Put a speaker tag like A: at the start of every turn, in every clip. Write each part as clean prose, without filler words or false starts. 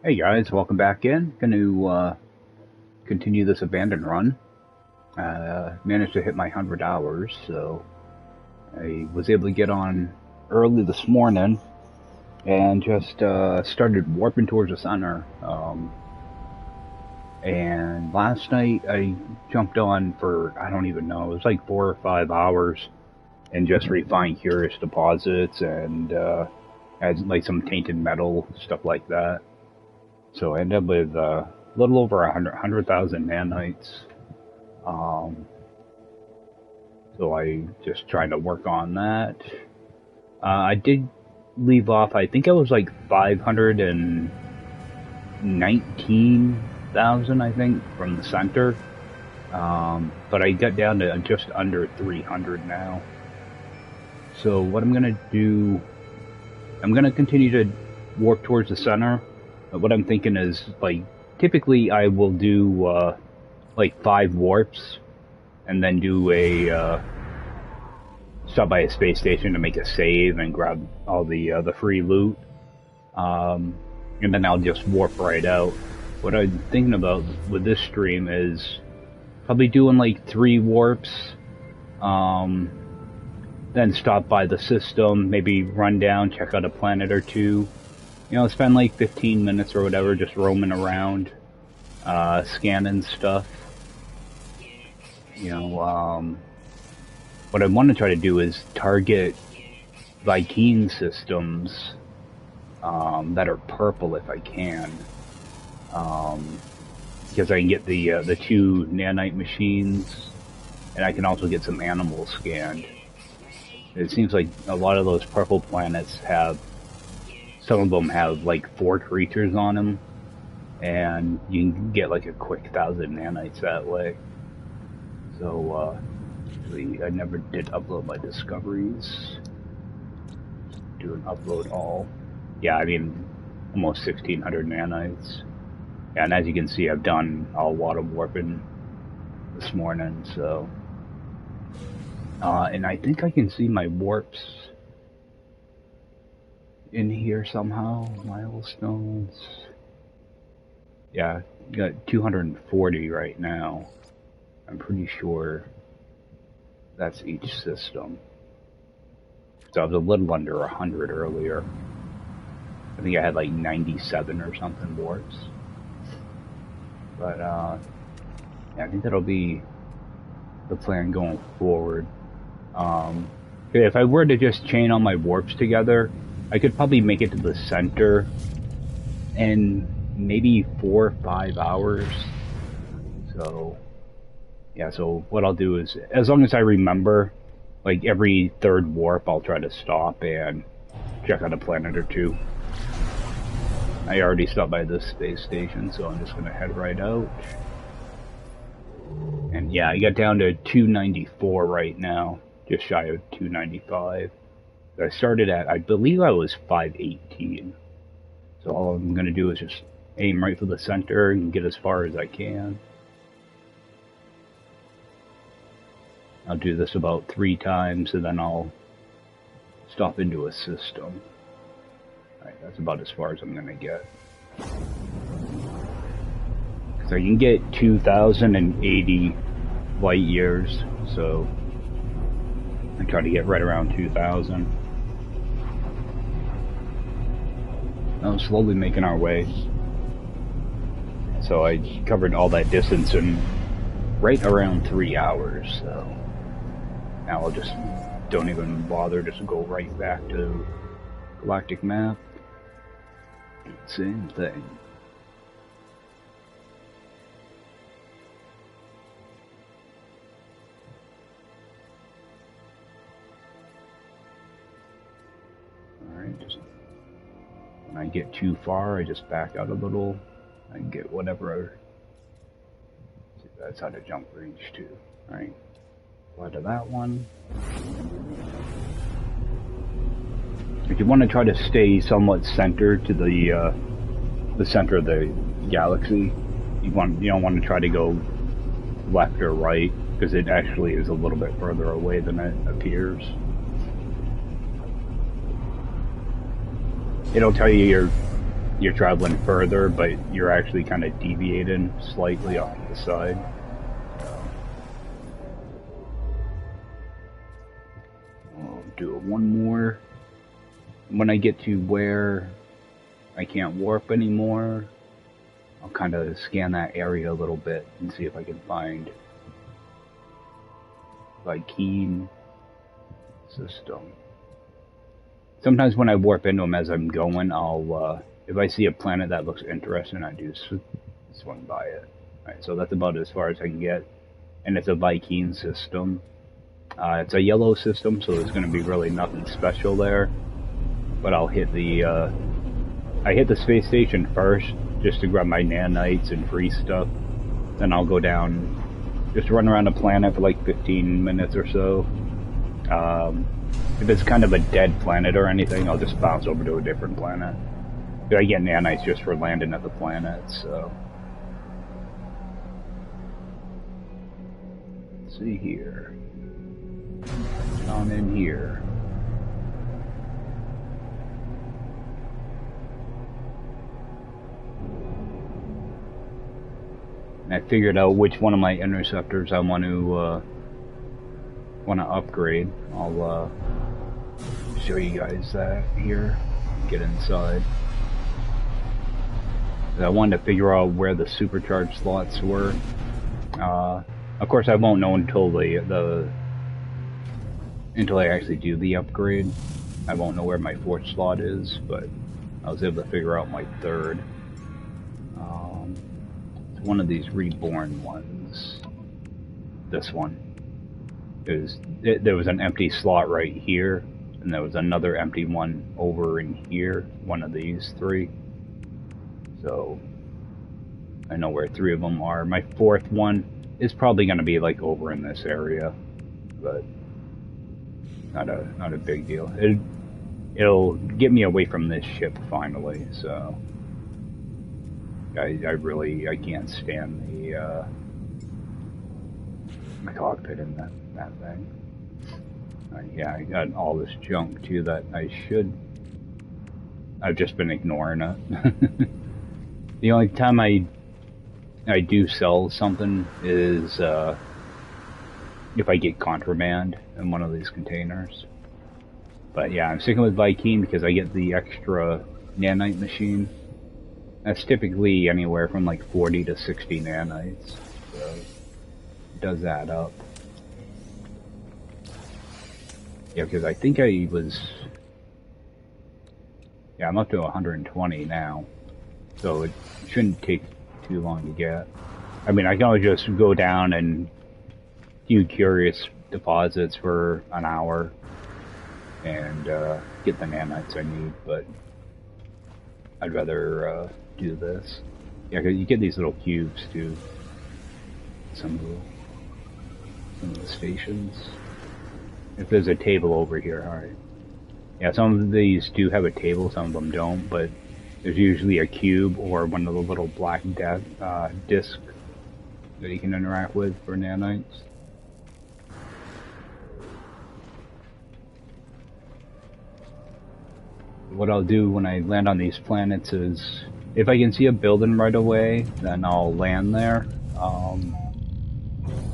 A: Hey guys, welcome back in. Going to continue this abandoned run. Managed to hit my 100 hours, so I was able to get on early this morning and just started warping towards the center. And last night I jumped on for, I don't even know, it was like 4 or 5 hours and just refined curious deposits and had like some tainted metal, stuff like that. So I ended up with a little over 100,000 nanites. Um, so I just trying to work on that. I did leave off, I think I was like 519,000, I think, from the center. But I got down to just under 300 now. So what I'm going to do, I'm going to continue to warp towards the center. But what I'm thinking is, like, typically I will do, like 5 warps and then do a, stop by a space station to make a save and grab all the free loot. And then I'll just warp right out. What I'm thinking about with this stream is probably doing like 3 warps, then stop by the system, maybe run down, check out a planet or two. You know, spend like 15 minutes or whatever just roaming around, scanning stuff. You know, what I want to try to do is target Vy'keen systems that are purple if I can. Because I can get the 2 nanite machines, and I can also get some animals scanned. It seems like a lot of those purple planets have, some of them have like 4 creatures on them, and you can get like a quick 1,000 nanites that way. So, I never did upload my discoveries. Do an upload all. Yeah, I mean, almost 1,600 nanites. Yeah, and as you can see, I've done all water warping this morning, so. And I think I can see my warps in here somehow. Milestones. Yeah, got 240 right now. I'm pretty sure that's each system. So I was a little under 100 earlier. I think I had like 97 or something warps. But yeah, I think that'll be the plan going forward. If I were to just chain all my warps together, I could probably make it to the center in maybe 4 or 5 hours. So, yeah, so what I'll do is, as long as I remember, like every 3rd warp, I'll try to stop and check out a planet or two. I already stopped by this space station, so I'm just going to head right out. And yeah, I got down to 294 right now, just shy of 295. I started at, I believe I was 518. So all I'm going to do is just aim right for the center and get as far as I can. I'll do this about 3 times and then I'll stop into a system. Alright, that's about as far as I'm going to get. So you can get 2,080 light years, so I try to get right around 2,000. I'm slowly making our way. So I covered all that distance in right around 3 hours, so now I'll just don't even bother, just go right back to galactic map. Same thing. Alright, just when I get too far, I just back out a little. I can get whatever. See, that's how to jump range too. Alright. Fly to that one. If you want to try to stay somewhat centered to the center of the galaxy, you don't want to try to go left or right, because it actually is a little bit further away than it appears. It'll tell you you're traveling further, but you're actually kind of deviating slightly off to the side. I'll do it one more. When I get to where I can't warp anymore, I'll kind of scan that area a little bit and see if I can find Viking system. Sometimes when I warp into them as I'm going, I'll if I see a planet that looks interesting, I do swing by it. Alright, so that's about as far as I can get, and it's a Viking system. It's a yellow system, so there's going to be really nothing special there. But I'll hit the I hit the space station first, just to grab my nanites and free stuff. Then I'll go down, just run around the planet for like 15 minutes or so. If it's kind of a dead planet or anything, I'll just bounce over to a different planet. I get nanites just for landing at the planet, so. Let's see here. Down in here. And I figured out which one of my interceptors I want to upgrade. I'll show you guys that here. Get inside. I wanted to figure out where the supercharged slots were. Of course, I won't know until until I actually do the upgrade. I won't know where my fourth slot is, but I was able to figure out my third. It's one of these reborn ones. This one. There was an empty slot right here, and there was another empty one over in here. One of these three. So I know where three of them are. My fourth one is probably going to be like over in this area, but not a big deal. It'll get me away from this ship finally. So I can't stand the cockpit in that thing. Yeah, I got all this junk too that I've just been ignoring it. The only time I do sell something is if I get contraband in one of these containers. But yeah, I'm sticking with Viking because I get the extra nanite machine. That's typically anywhere from like 40 to 60 nanites. So it does add up. Yeah, because I think I was... Yeah, I'm up to 120 now. So it shouldn't take too long to get. I mean, I can always just go down and do curious deposits for an hour and get the nanites I need, but I'd rather do this. Yeah, because you get these little cubes too. Some of the stations. If there's a table over here, alright. Yeah, some of these do have a table, some of them don't, but there's usually a cube or one of the little black discs that you can interact with for nanites. What I'll do when I land on these planets is, if I can see a building right away, then I'll land there.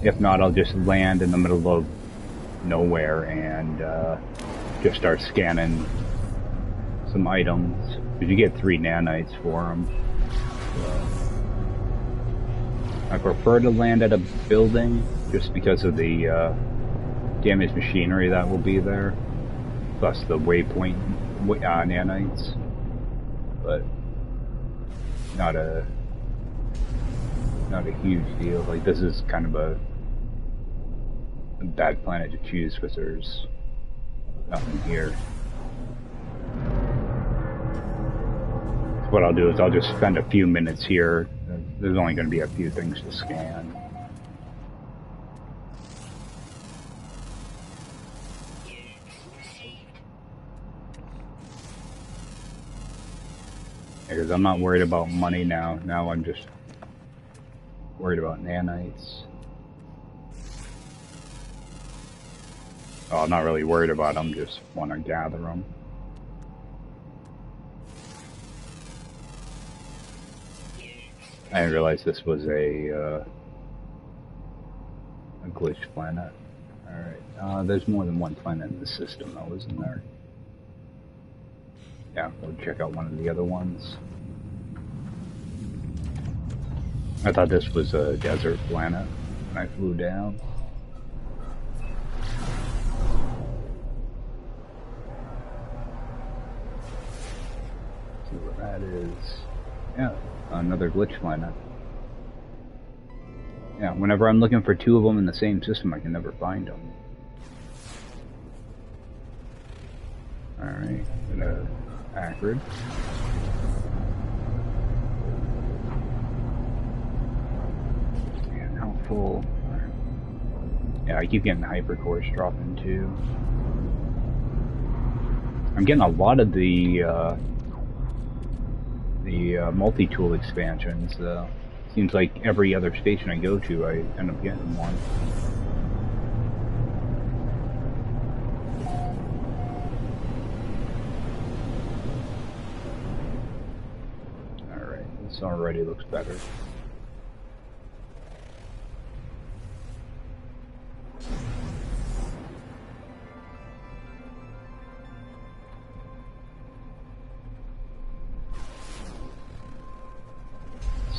A: If not, I'll just land in the middle of nowhere and just start scanning some items. Because you get 3 nanites for them. So I prefer to land at a building just because of the damaged machinery that will be there, plus the waypoint nanites. But not a huge deal. Like, this is kind of a bad planet to choose because there's nothing here. So what I'll do is I'll just spend a few minutes here. There's only going to be a few things to scan. Because I'm not worried about money now. Now I'm just worried about nanites. Oh, I'm not really worried about them, just want to gather them. I didn't realize this was a glitched planet. Alright, there's more than one planet in the system though, isn't there? Yeah, we'll check out one of the other ones. I thought this was a desert planet when I flew down. See what that is. Yeah, another glitch planet. Yeah, whenever I'm looking for two of them in the same system, I can never find them. Alright, acrid. Yeah, now full. Yeah, I keep getting hypercores dropping too. I'm getting a lot of the multi-tool expansions. Seems like every other station I go to, I end up getting one. Alright, this already looks better.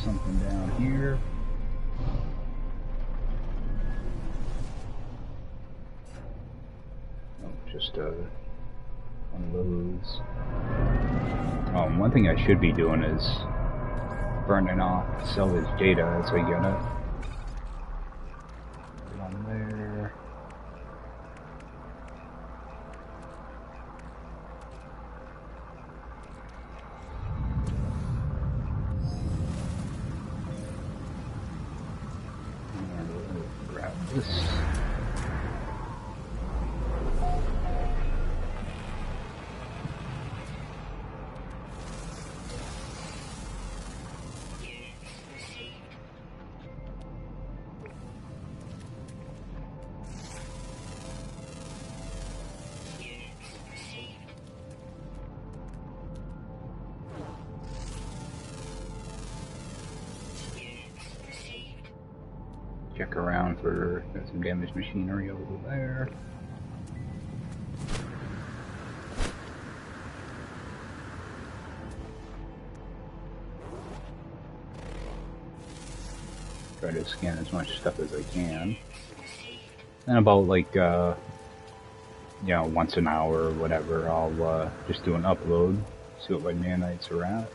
A: Something down here. Oh, just one of those. One thing I should be doing is burning off salvage data as I get it. One there. Grab this. Check around for some damaged machinery over there. Try to scan as much stuff as I can. And about like, you know, once an hour or whatever, I'll just do an upload, see what my nanites are at.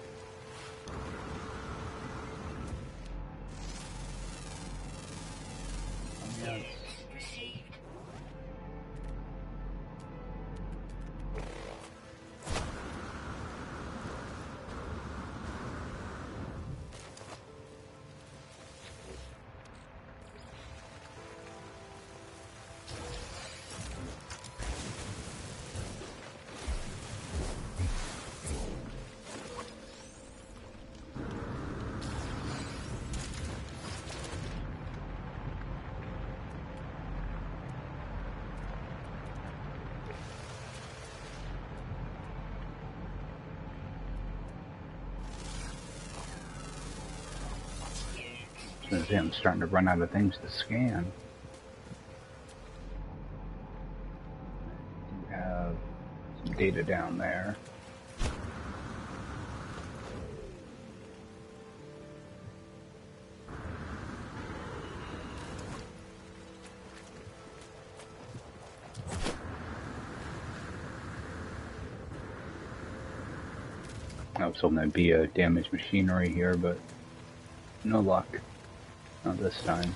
A: I'm starting to run out of things to scan. We have some data down there. I was hoping there'd be a damaged machinery here, but no luck. Not this time.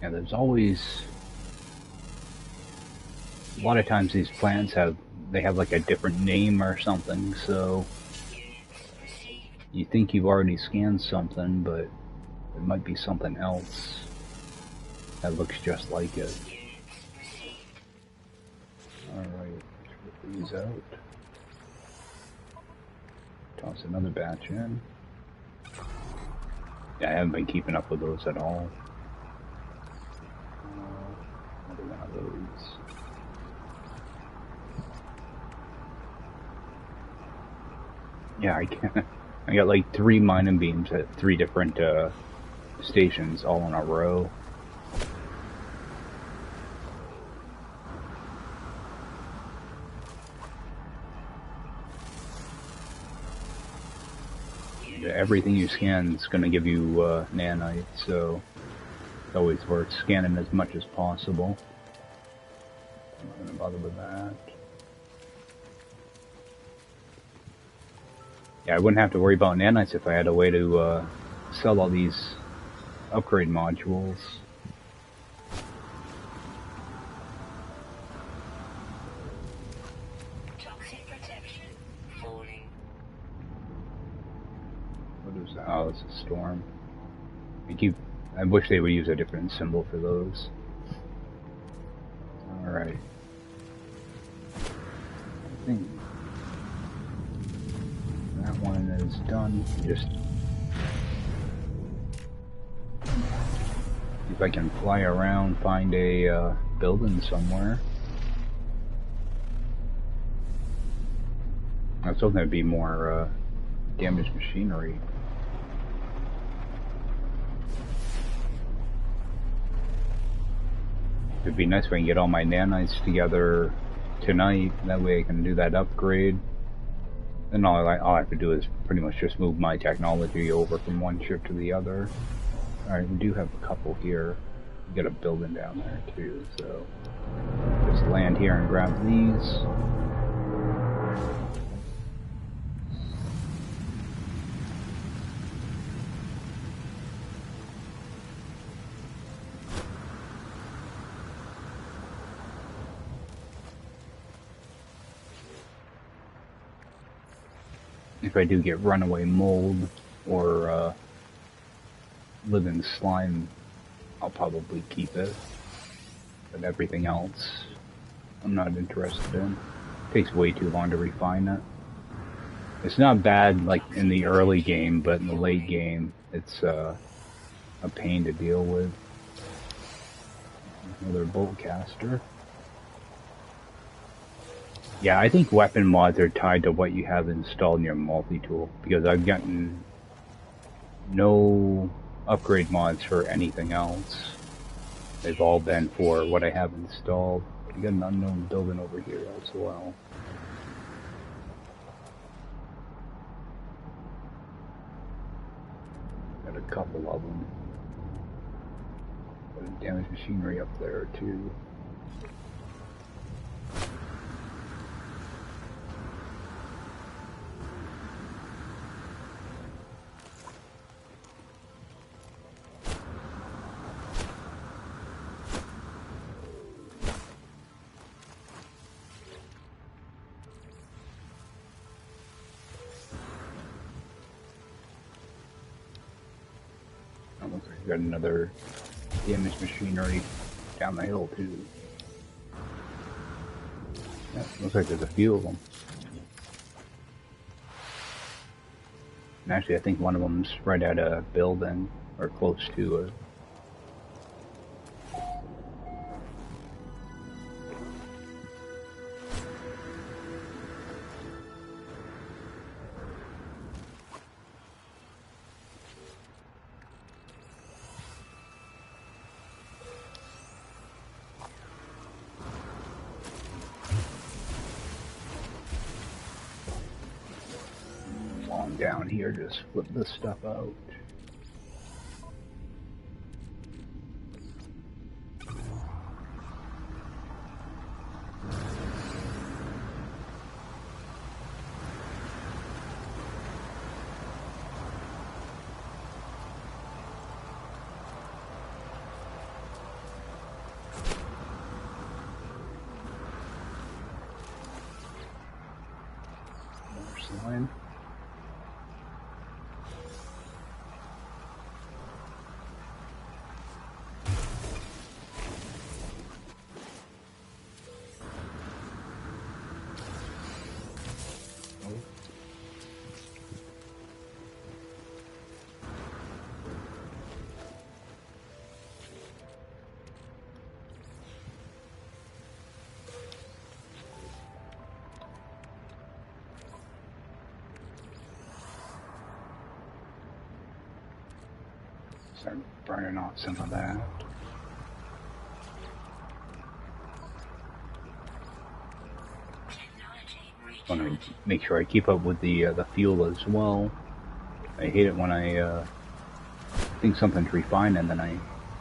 A: Yeah, there's always a lot of times these plants have like a different name or something, so you think you've already scanned something, but it might be something else that looks just like it. Alright, let's rip these out. Toss another batch in. Yeah, I haven't been keeping up with those at all. Another one of those. Yeah, I can't. I got like 3 mining beams at 3 different stations all in a row. Everything you scan is going to give you nanite, so it's always worth scanning as much as possible. I'm not going to bother with that. Yeah, I wouldn't have to worry about nanites if I had a way to sell all these upgrade modules.
B: Toxic protection falling.
A: What is that? Oh, it's a storm. I wish they would use a different symbol for those. Alright. I think that one is done. Just if I can fly around, find a building somewhere. I was hoping there'd be more damaged machinery. It'd be nice if I can get all my nanites together tonight. That way I can do that upgrade. Then all I have to do is pretty much just move my technology over from one ship to the other. Alright, we do have a couple here. We got a building down there too, so just land here and grab these. If I do get runaway mold or living slime, I'll probably keep it. But everything else, I'm not interested in. It takes way too long to refine it. It's not bad like in the early game, but in the late game, it's a pain to deal with. Another bolt caster. Yeah, I think weapon mods are tied to what you have installed in your multi-tool, because I've gotten no upgrade mods for anything else. They've all been for what I have installed. We got an unknown building over here as well. Got a couple of them. Got damaged machinery up there too. Got another damaged machinery down the hill too. Yeah, looks like there's a few of them. And actually, I think one of them's right at a building or close to it. Down here, just flip this stuff out. More slime. Start burning off some of that. Want to make sure I keep up with the fuel as well. I hate it when I think something's refined and then I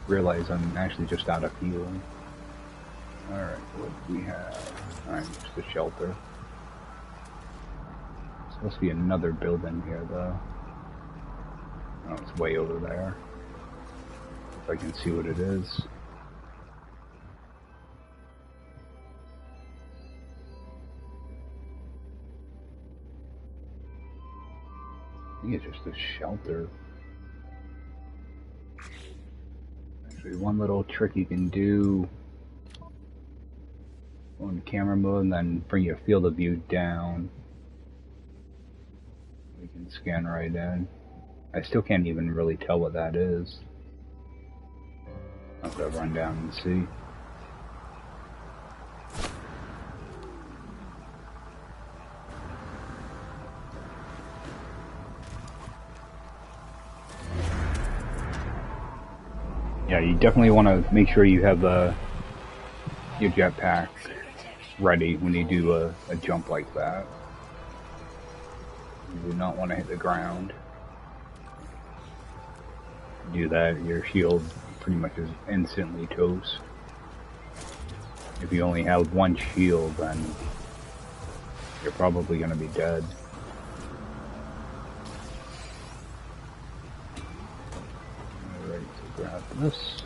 A: realize I'm actually just out of fuel. Alright, what do we have? Alright, just a shelter. There's supposed to be another building here though. Oh, it's way over there. If I can see what it is. I think it's just a shelter. Actually, one little trick you can do on camera mode and then bring your field of view down. We can scan right in. I still can't even really tell what that is. I'll have to run down and see. Yeah, you definitely want to make sure you have your jetpack ready when you do a jump like that. You do not want to hit the ground. Do that, your shield pretty much is instantly toast. If you only have one shield, then you're probably going to be dead. Alright, so grab this.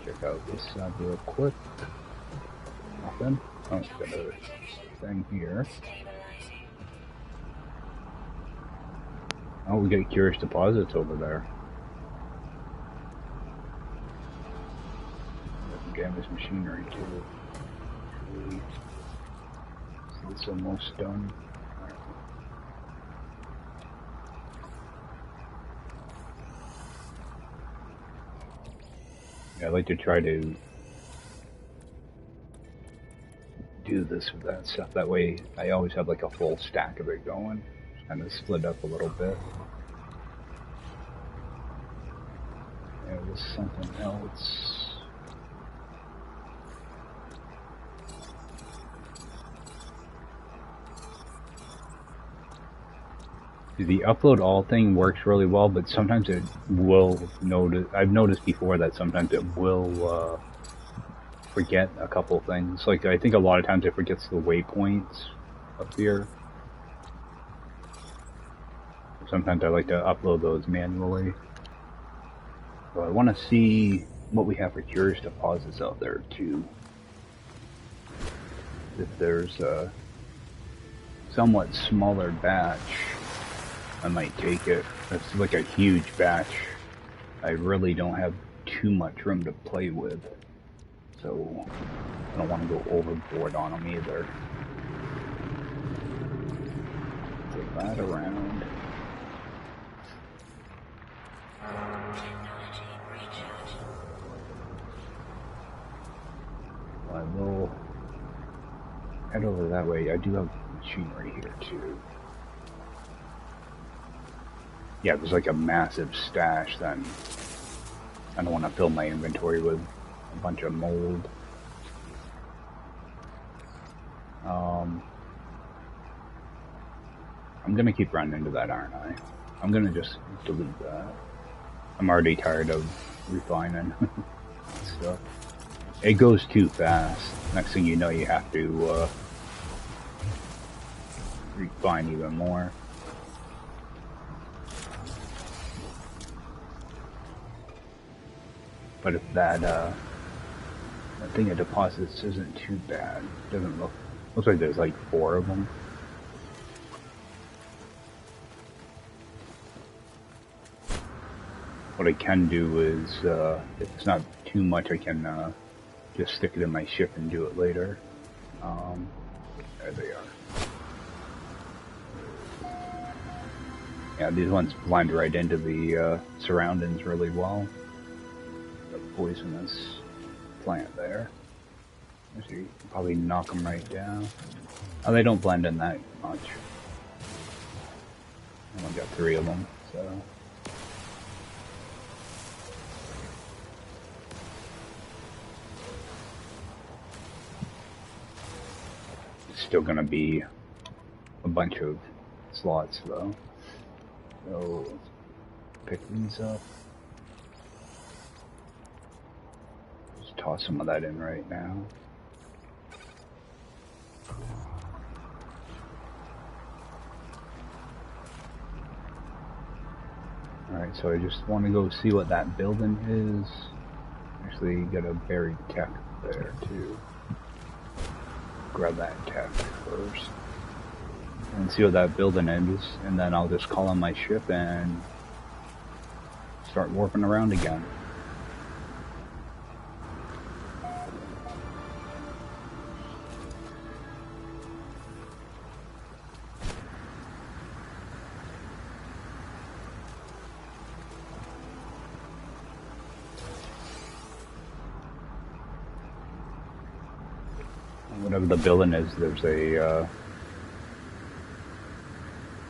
A: Check out this side real quick. Nothing. Oh, it's got a thing here. Oh, we got curious deposits over there. Damaged machinery too. So it's almost done. Right. Yeah, I like to try to do this with that stuff. That way, I always have like a full stack of it going. Kind of split up a little bit. There was something else. The upload all thing works really well, but sometimes it will notice. I've noticed before that sometimes it will forget a couple things. Like I think a lot of times it forgets the waypoints up here. Sometimes I like to upload those manually. So I want to see what we have for curious deposits out there too. If there's a somewhat smaller batch, I might take it. It's like a huge batch. I really don't have too much room to play with. So I don't want to go overboard on them either. Take that around. I will head over that way. I do have machinery here too. Yeah, there's like a massive stash then. I don't want to fill my inventory with a bunch of mold. I'm gonna keep running into that, aren't I? I'm gonna just delete that. I'm already tired of refining stuff. It goes too fast. Next thing you know, you have to refine even more. But if that thing of deposits isn't too bad, doesn't looks like there's like 4 of them. What I can do is, if it's not too much, I can just stick it in my ship and do it later. There they are. Yeah, these ones blend right into the surroundings really well. The poisonous plant there. So you can probably knock them right down. Oh, they don't blend in that much. I only got 3 of them, So it's still gonna be a bunch of slots though. So let's pick these up. Just toss some of that in right now. Alright, so I just want to go see what that building is. Actually, got a buried tech there too. Grab that tech first. And see what that building is, and then I'll just call on my ship and start warping around again. Whatever the building is, there's a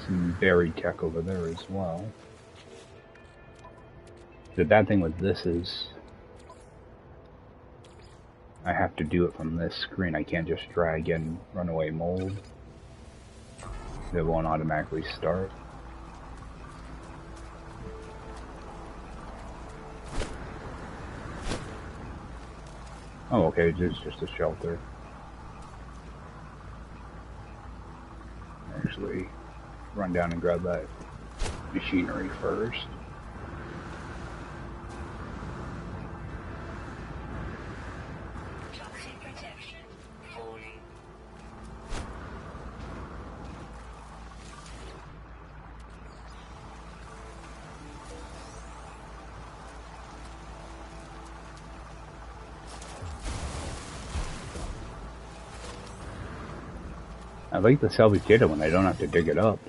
A: some buried tech over there as well. The bad thing with this is I have to do it from this screen. I can't just drag in runaway mold. It won't automatically start. Oh, okay, it's just a shelter. Actually, run down and grab that machinery first.
B: Toxic protection falling.
A: I like the salvage data when I don't have to dig it up.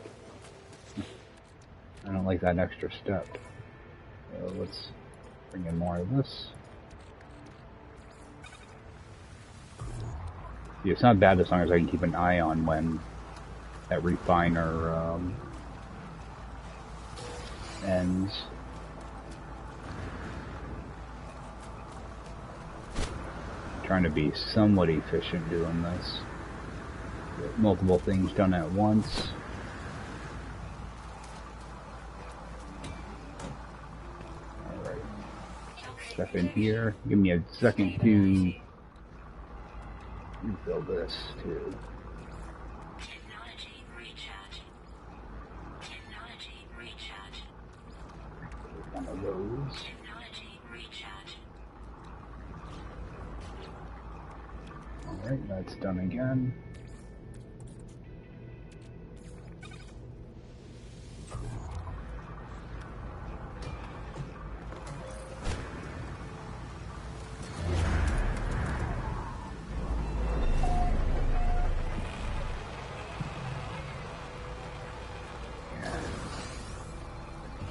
A: I don't like that extra step. So let's bring in more of this. Yeah, it's not bad as long as I can keep an eye on when that refiner ends. Trying to be somewhat efficient doing this. Get multiple things done at once. Alright. Step in here. Give me a second to refill this too.
B: Technology recharge. Technology recharge.
A: One of those.
B: Technology recharge.
A: Alright, that's done again.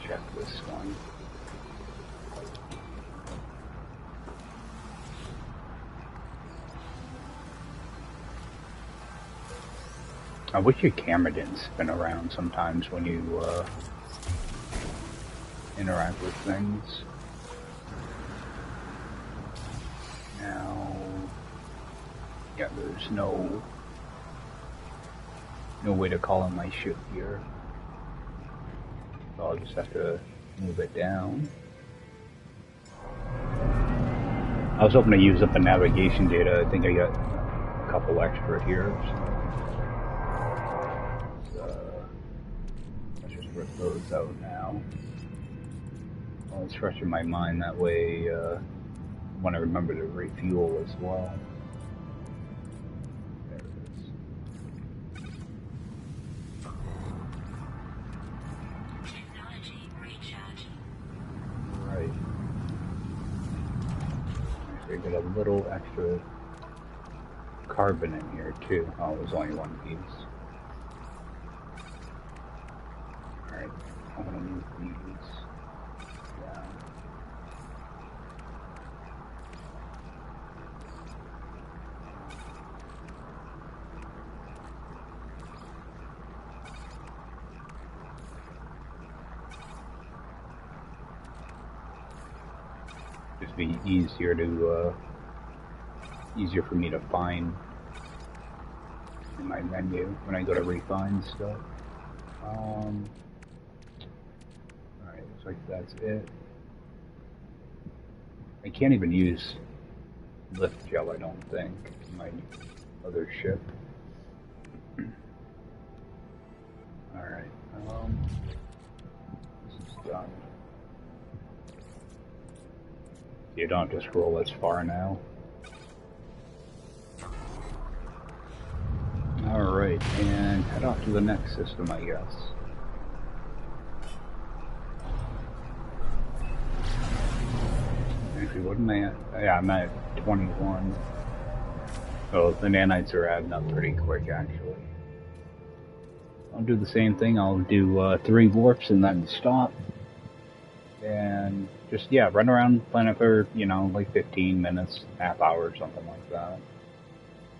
A: Check this one. I wish your camera didn't spin around sometimes when you interact with things. Now, yeah, there's no way to call on my ship here. So I'll just have to move it down. I was hoping to use up the navigation data. I think I got a couple extra here. So let's just rip those out now. Well, it's fresh in my mind. That way, I want to remember to refuel as well. There it is.
B: Technology recharge.
A: Right. Actually, I got a little extra carbon in here too. Oh, there's only one piece. Alright, I'm gonna move these down. just be easier to easier for me to find in my menu when I go to refine stuff. Alright, looks like that's it. I can't even use lift gel, I don't think, in my other ship. Alright, this is done. You don't have to scroll as far now. Alright, and head off to the next system, I guess. Actually, what am I at? Yeah, I'm at 21. Oh, the nanites are adding up pretty quick, actually. I'll do the same thing. I'll do 3 warps and then stop. And just, yeah, run around the planet for, you know, like 15 minutes, half hour, something like that.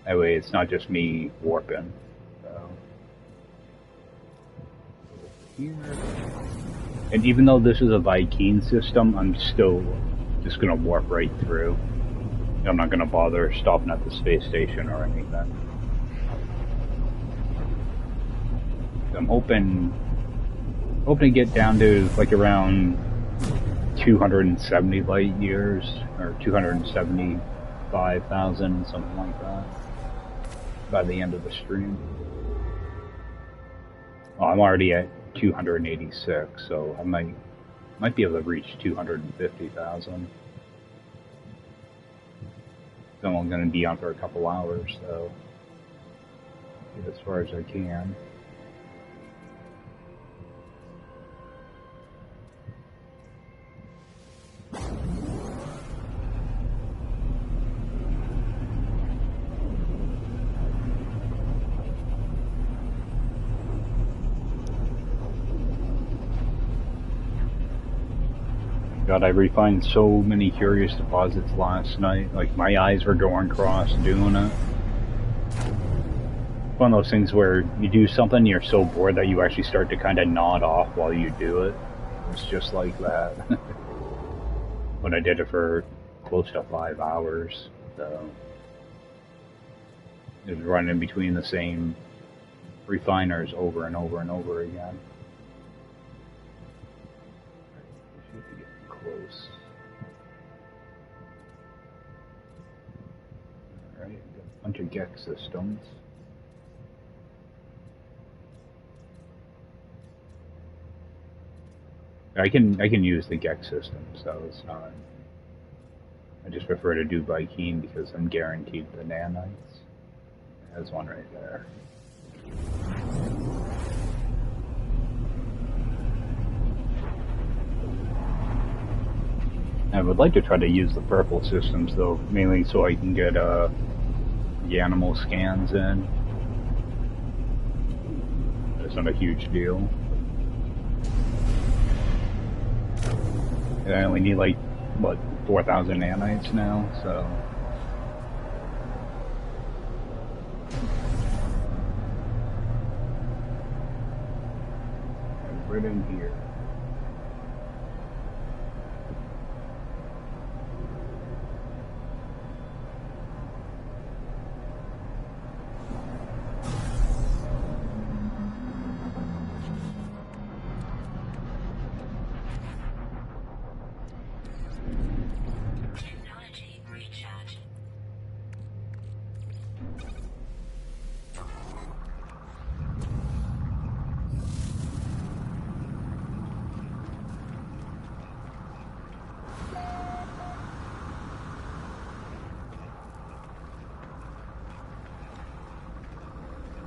A: That way it's not just me warping. So. Here. And even though this is a Viking system, I'm still just going to warp right through. I'm not going to bother stopping at the space station or anything. I'm hoping to get down to like around 270 light years, or 275,000, something like that, by the end of the stream. Well, I'm already at 286, so I might be able to reach 250,000. So I'm going to be on for a couple hours, so get as far as I can. God, I refined so many curious deposits last night. Like, my eyes were going cross doing it. One of those things where you do something, you're so bored that you actually start to kind of nod off while you do it. It's just like that. But I did it for close to 5 hours, so it was running between the same refiners over and over and over again. Close. Alright, got a bunch of Gex systems. I can use the Gex system, so it's not. I just prefer to do Viking because I'm guaranteed the nanites. There's one right there. I would like to try to use the purple systems, though, mainly so I can get the animal scans in. It's not a huge deal. I only need like, what, 4,000 nanites now, so. Right in here.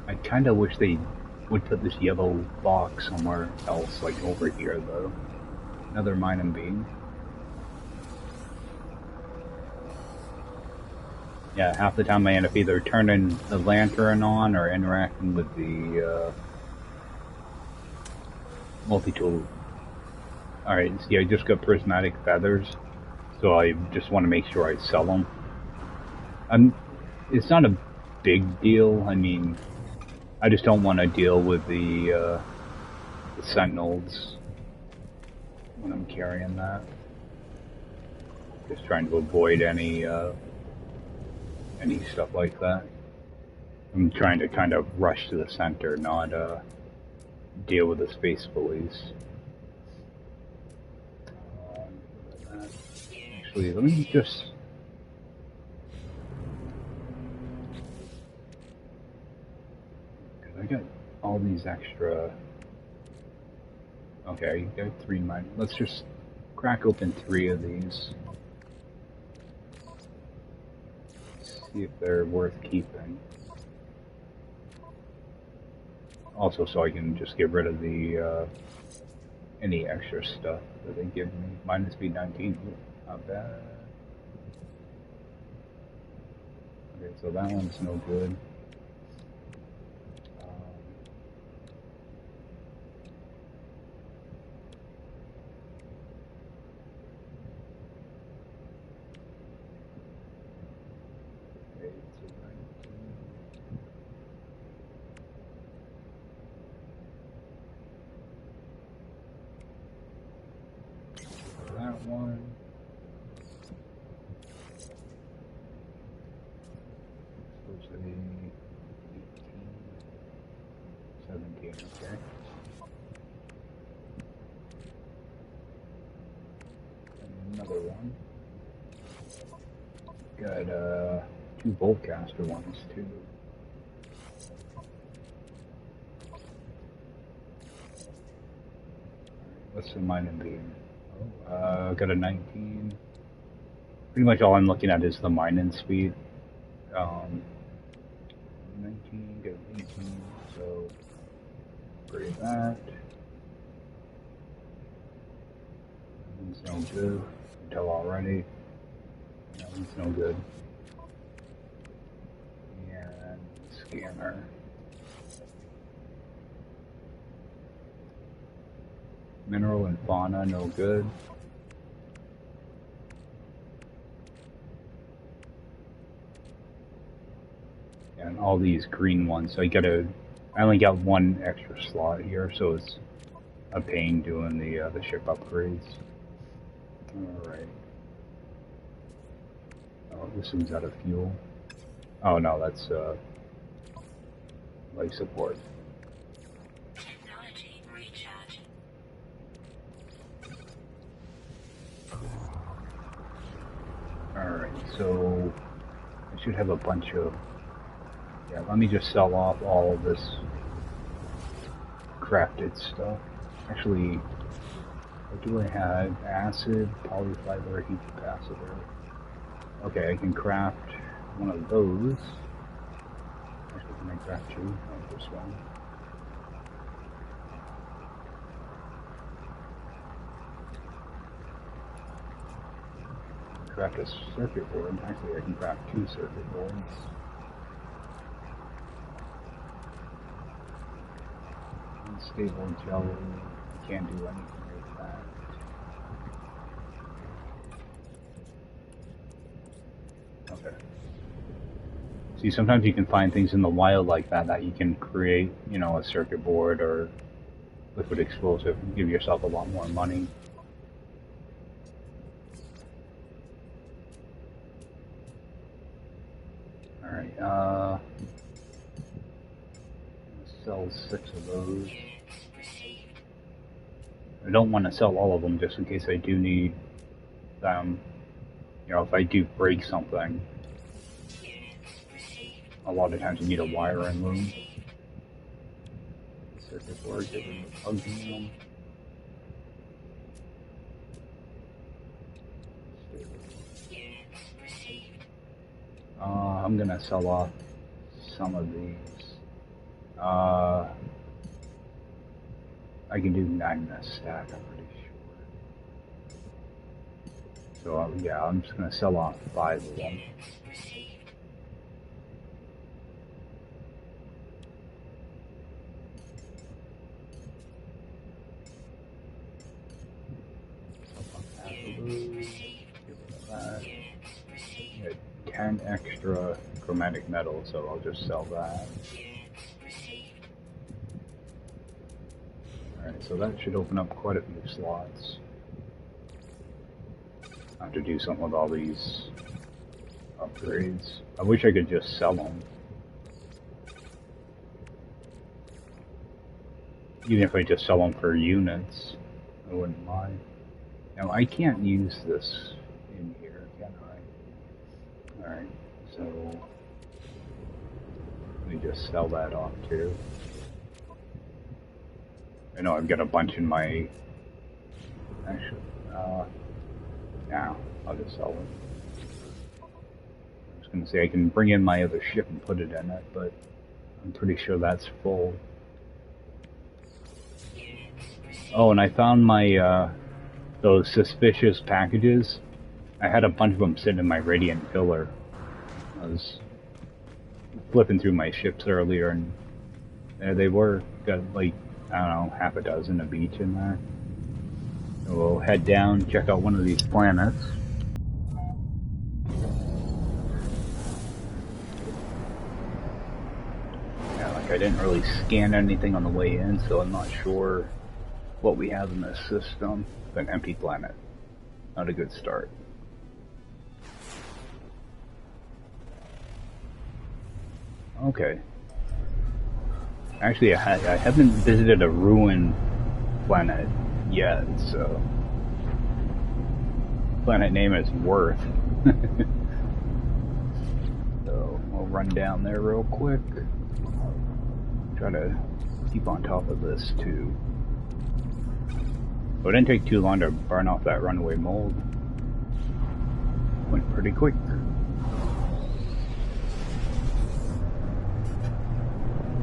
A: I kind of wish they would put this yellow box somewhere else, like over here, though. Another mining beam. Yeah, half the time I end up either turning the lantern on or interacting with the multi-tool. Alright, see, I just got prismatic feathers, so I just want to make sure I sell them. It's not a big deal. I mean, I just don't want to deal with the sentinels when I'm carrying that. Just trying to avoid any stuff like that. I'm trying to kind of rush to the center, not deal with the space police. Actually, let me just... Cause I got all these extra... Okay, I got 3 mine. Let's just crack open 3 of these. See if they're worth keeping. Also, so I can just get rid of the any extra stuff that they give me. Minus B19, not bad. Okay, so that one's no good. Okay, so 19. That one. Supposed to be 18, 17, okay. And another one. Got 2 Boltcaster ones too. What's the mining beam? Got a 19. Pretty much all I'm looking at is the mining speed. 19, got 18, so grade that. That one's no good. You can tell already. That one's no good. And scanner. Mineral and fauna, no good. And all these green ones, so I only got 1 extra slot here, so it's a pain doing the ship upgrades. Alright. Oh, this one's out of fuel. Oh no, that's life support.
B: Technology recharge.
A: Alright, so I should have a bunch of... Yeah, let me just sell off all of this crafted stuff. Actually, what do I have? Acid, polyfiber, heat capacitor. Okay, I can craft one of those. Actually, can I craft 2? Oh, just 1. Craft a circuit board. Actually, I can craft 2 circuit boards. Unstable jelly. Can't do anything with that. Okay. See, sometimes you can find things in the wild like that you can create, you know, a circuit board or liquid explosive and give yourself a lot more money. Alright, sell 6 of those. I don't want to sell all of them just in case I do need them. You know, if I do break something, a lot of times you need a wiring loom. Circuit board, get rid of the plugs in them. I'm gonna sell off some of these. I can do 9 in a stack, I'm pretty sure. So yeah, I'm just gonna sell off 5 of them. Get 10 extra chromatic metal, so I'll just sell that. Alright, so that should open up quite a few slots. I have to do something with all these upgrades. I wish I could just sell them. Even if I just sell them for units, I wouldn't mind. Now, I can't use this in here, can I? Alright, so let me just sell that off too. I know I've got a bunch in my... Actually, now I'll just sell it. I was going to say I can bring in my other ship and put it in it, but I'm pretty sure that's full. Oh, and I found my, those suspicious packages. I had a bunch of them sitting in my radiant pillar. I was flipping through my ships earlier, and there they were. Got like, I don't know, half a dozen of each in there. So we'll head down, check out one of these planets. Yeah, like I didn't really scan anything on the way in, so I'm not sure what we have in this system. An empty planet. Not a good start. Okay. Actually, I haven't visited a ruined planet yet, so... Planet name is Worth. So, we'll run down there real quick. Try to keep on top of this, too. It didn't take too long to burn off that runaway mold. Went pretty quick.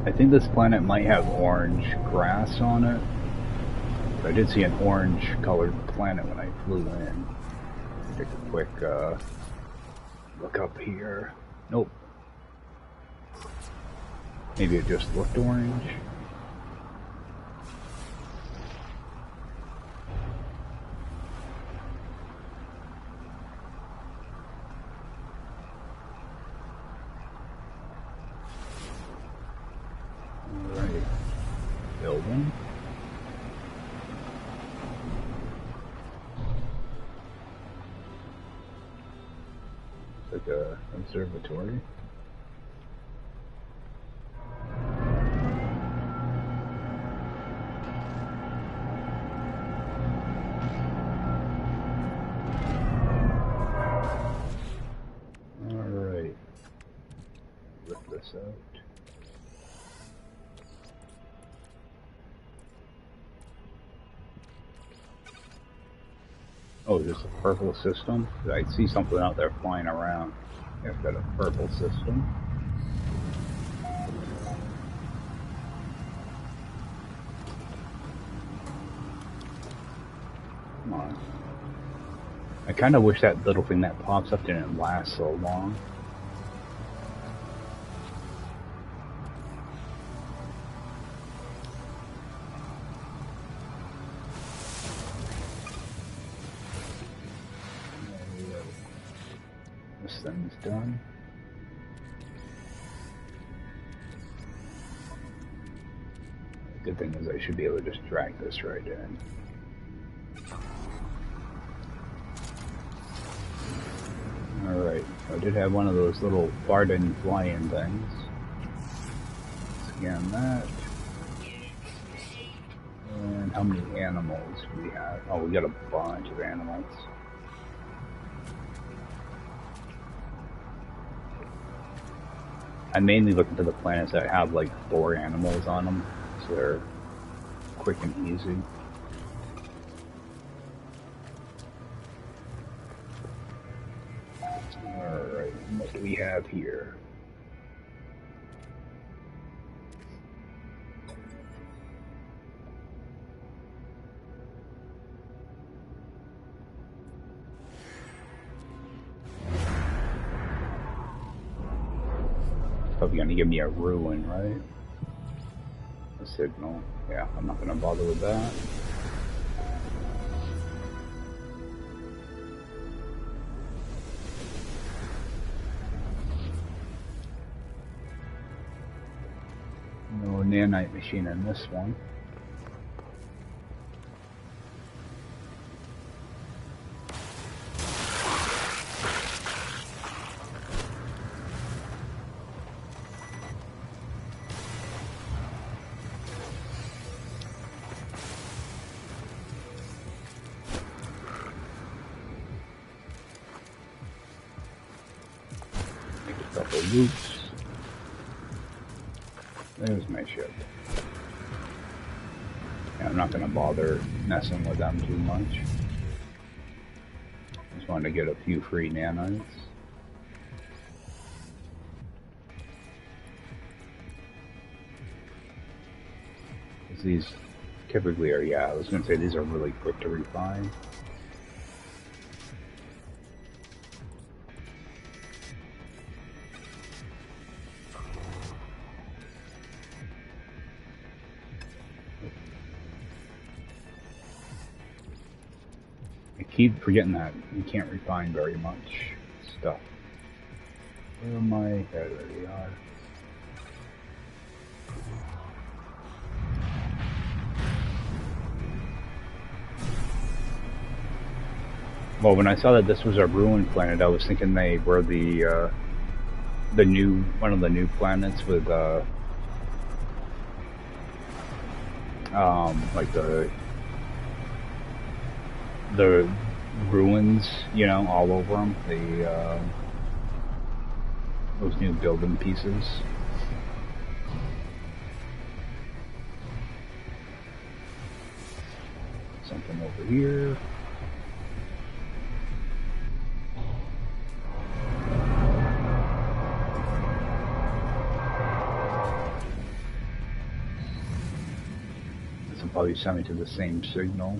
A: I think this planet might have orange grass on it. I did see an orange colored planet when I flew in. Take a quick look up here. Nope. Maybe it just looked orange. Alright. Building. It's like a observatory. Alright. Lift this out. Oh, is this a purple system? I see something out there flying around. I've got a purple system. Come on. I kind of wish that little thing that pops up didn't last so long. This thing's done. The good thing is I should be able to just drag this right in. Alright, I did have one of those little farting fly-in things. Scan that. And how many animals do we have? Oh, we got a bunch of animals. I'm mainly looking for the planets that have like 4 animals on them, so they're quick and easy. Alright, what do we have here? Probably gonna give me a ruin, right? A signal. Yeah, I'm not gonna bother with that. No nanite machine in this one. Couple loops. There's my ship. Yeah, I'm not gonna bother messing with them too much. Just wanted to get a few free nanites. These typically are, yeah, I was gonna say these are really quick to refine. I keep forgetting that you can't refine very much stuff. Where am I? There they are. Well, when I saw that this was a ruined planet, I was thinking they were the new one of the new planets with like the ruins, you know, all over them. The those new building pieces. Something over here. This will probably send me to the same signal.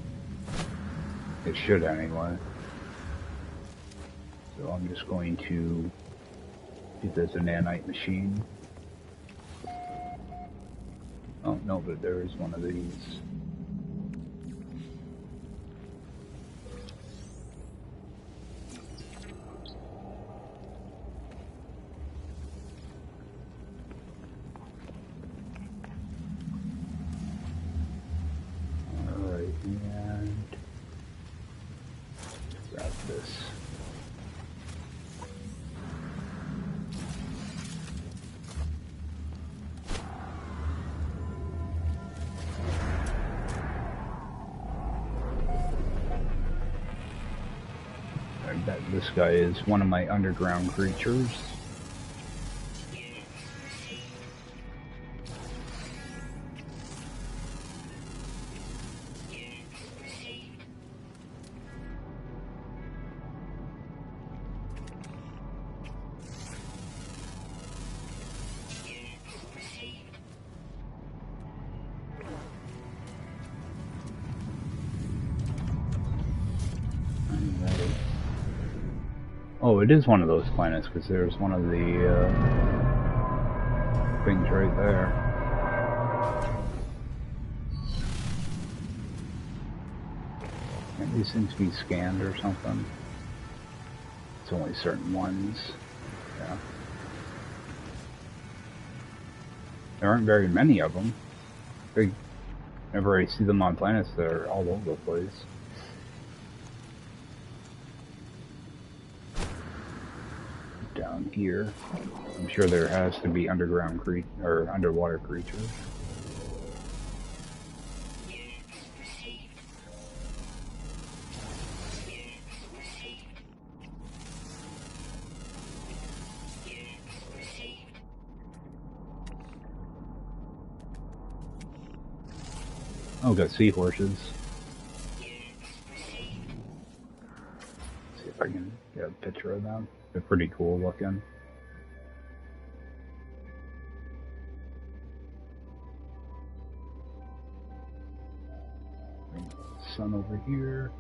A: It should anyway. So I'm just going to see if there's a nanite machine. Oh no, but there is one of these. Alright, and grab this. This guy is one of my underground creatures. Oh, it is one of those planets, because there's one of the things right there. Can't these things be scanned or something? It's only certain ones. Yeah. There aren't very many of them. Whenever I see them on planets, they're all over the place. Down here, I'm sure there has to be underground or underwater creatures. Oh, got seahorses. See if I can get a picture of them. They're pretty cool looking. Sun over here.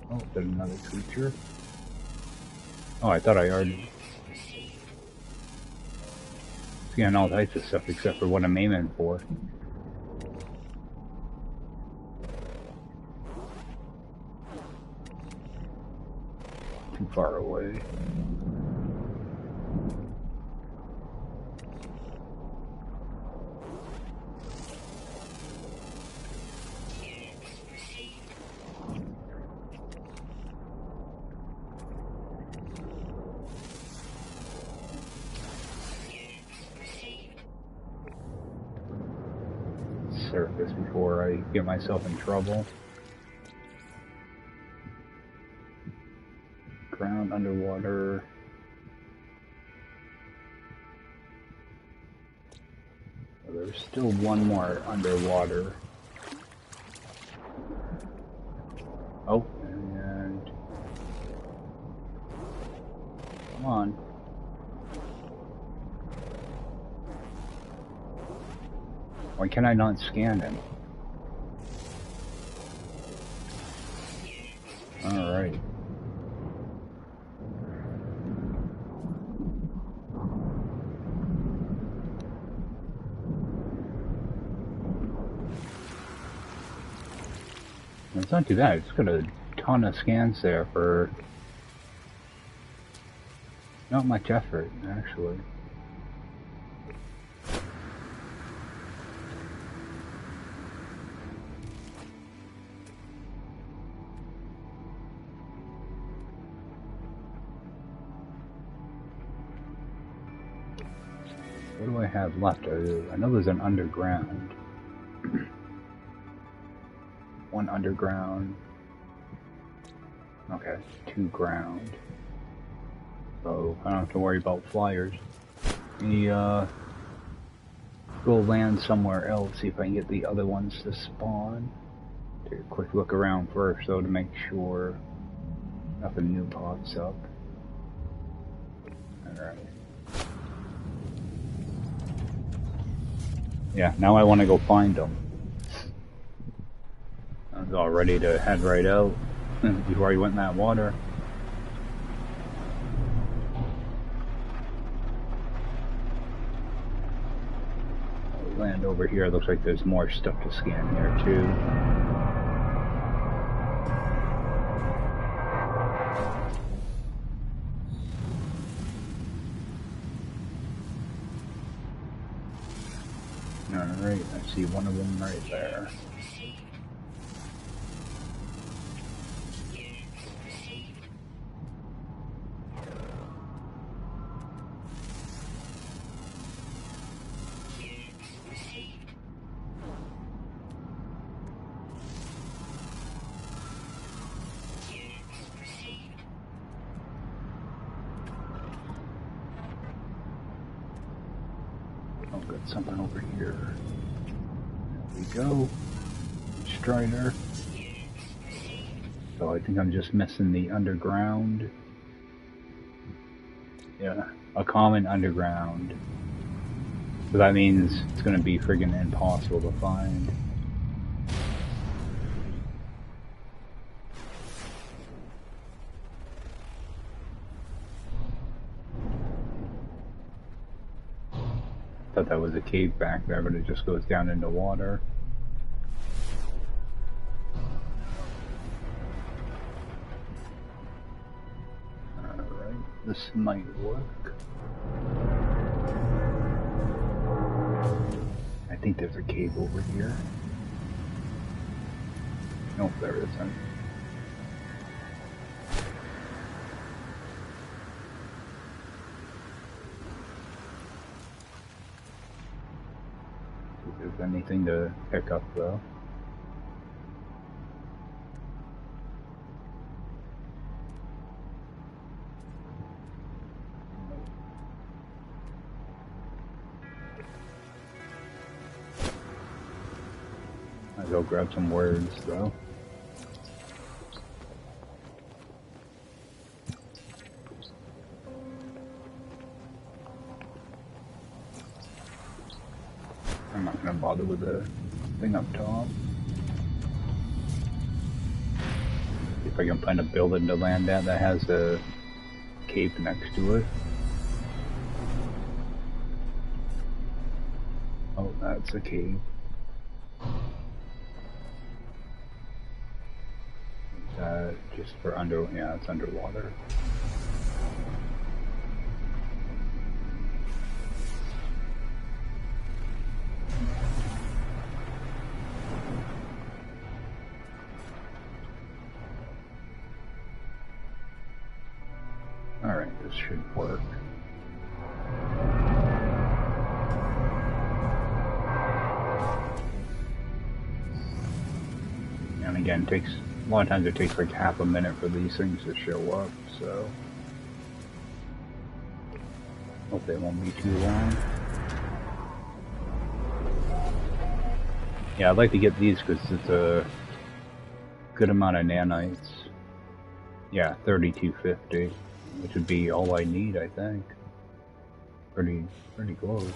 A: Oh, there's another creature. Oh, I thought I already... Scan all types of stuff except for what I'm aiming for. Too far away. surface before I get myself in trouble. Ground, underwater. Oh, there's still one more underwater. Oh, and come on. Why can I not scan him? Alright. It's not too bad. It's got a ton of scans there for not much effort, actually. What do I have left? I know there's an underground. One underground. Okay, 2 ground. So I don't have to worry about flyers. Let me go land somewhere else, see if I can get the other ones to spawn. Take a quick look around first though to make sure nothing new pops up. Alright. Yeah, now I want to go find them. I was all ready to head right out before I went in that water. I'll land over here. Looks like there's more stuff to scan here too. Alright, I see one of them right there. Oh, got something over here. There we go. Strider. So I think I'm just missing the underground. Yeah, a common underground. So that means it's gonna be friggin' impossible to find. Thought that was a cave back there, but it just goes down into water. Alright, this might work. I think there's a cave over here. Nope, there isn't. If there's anything to pick up though. I'll go grab some words though. I'm not gonna bother with the thing up top. See if I can find a building to land at that has a cave next to it. Oh, that's a cave. Is that just for under? Yeah, it's underwater. Alright, this should work. And again, a lot of times it takes like half a minute for these things to show up, so hope they won't be too long. Yeah, I'd like to get these because it's a good amount of nanites. Yeah, 3250, which would be all I need, I think. Pretty close.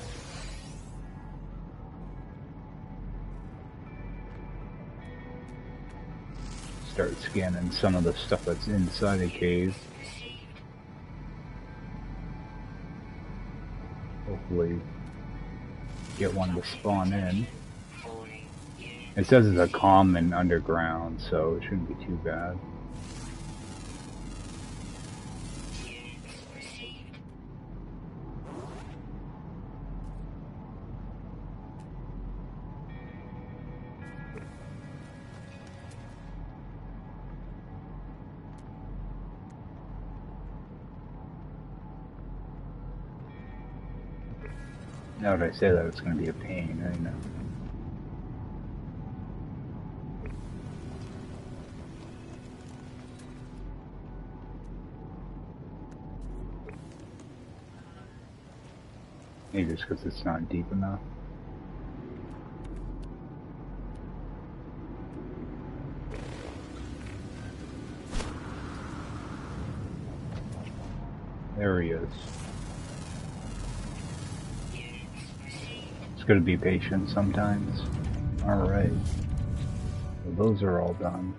A: Start scanning some of the stuff that's inside the cave. Hopefully get one to spawn in. It says it's a common underground, so it shouldn't be too bad. Now that I say that, it's going to be a pain, I know. Maybe just because it's not deep enough. There he is. It's going to be patient sometimes. Alright. So those are all done.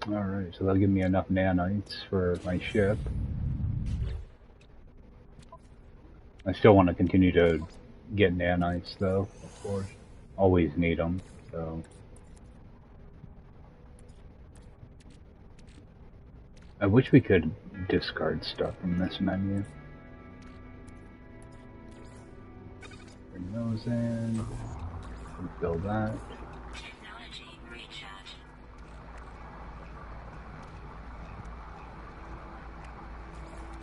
A: Alright, so that'll give me enough nanites for my ship. I still want to continue to get nanites though, of course. Always need them, so. I wish we could discard stuff from this menu. Bring those in. Refill that.
B: Technology recharge.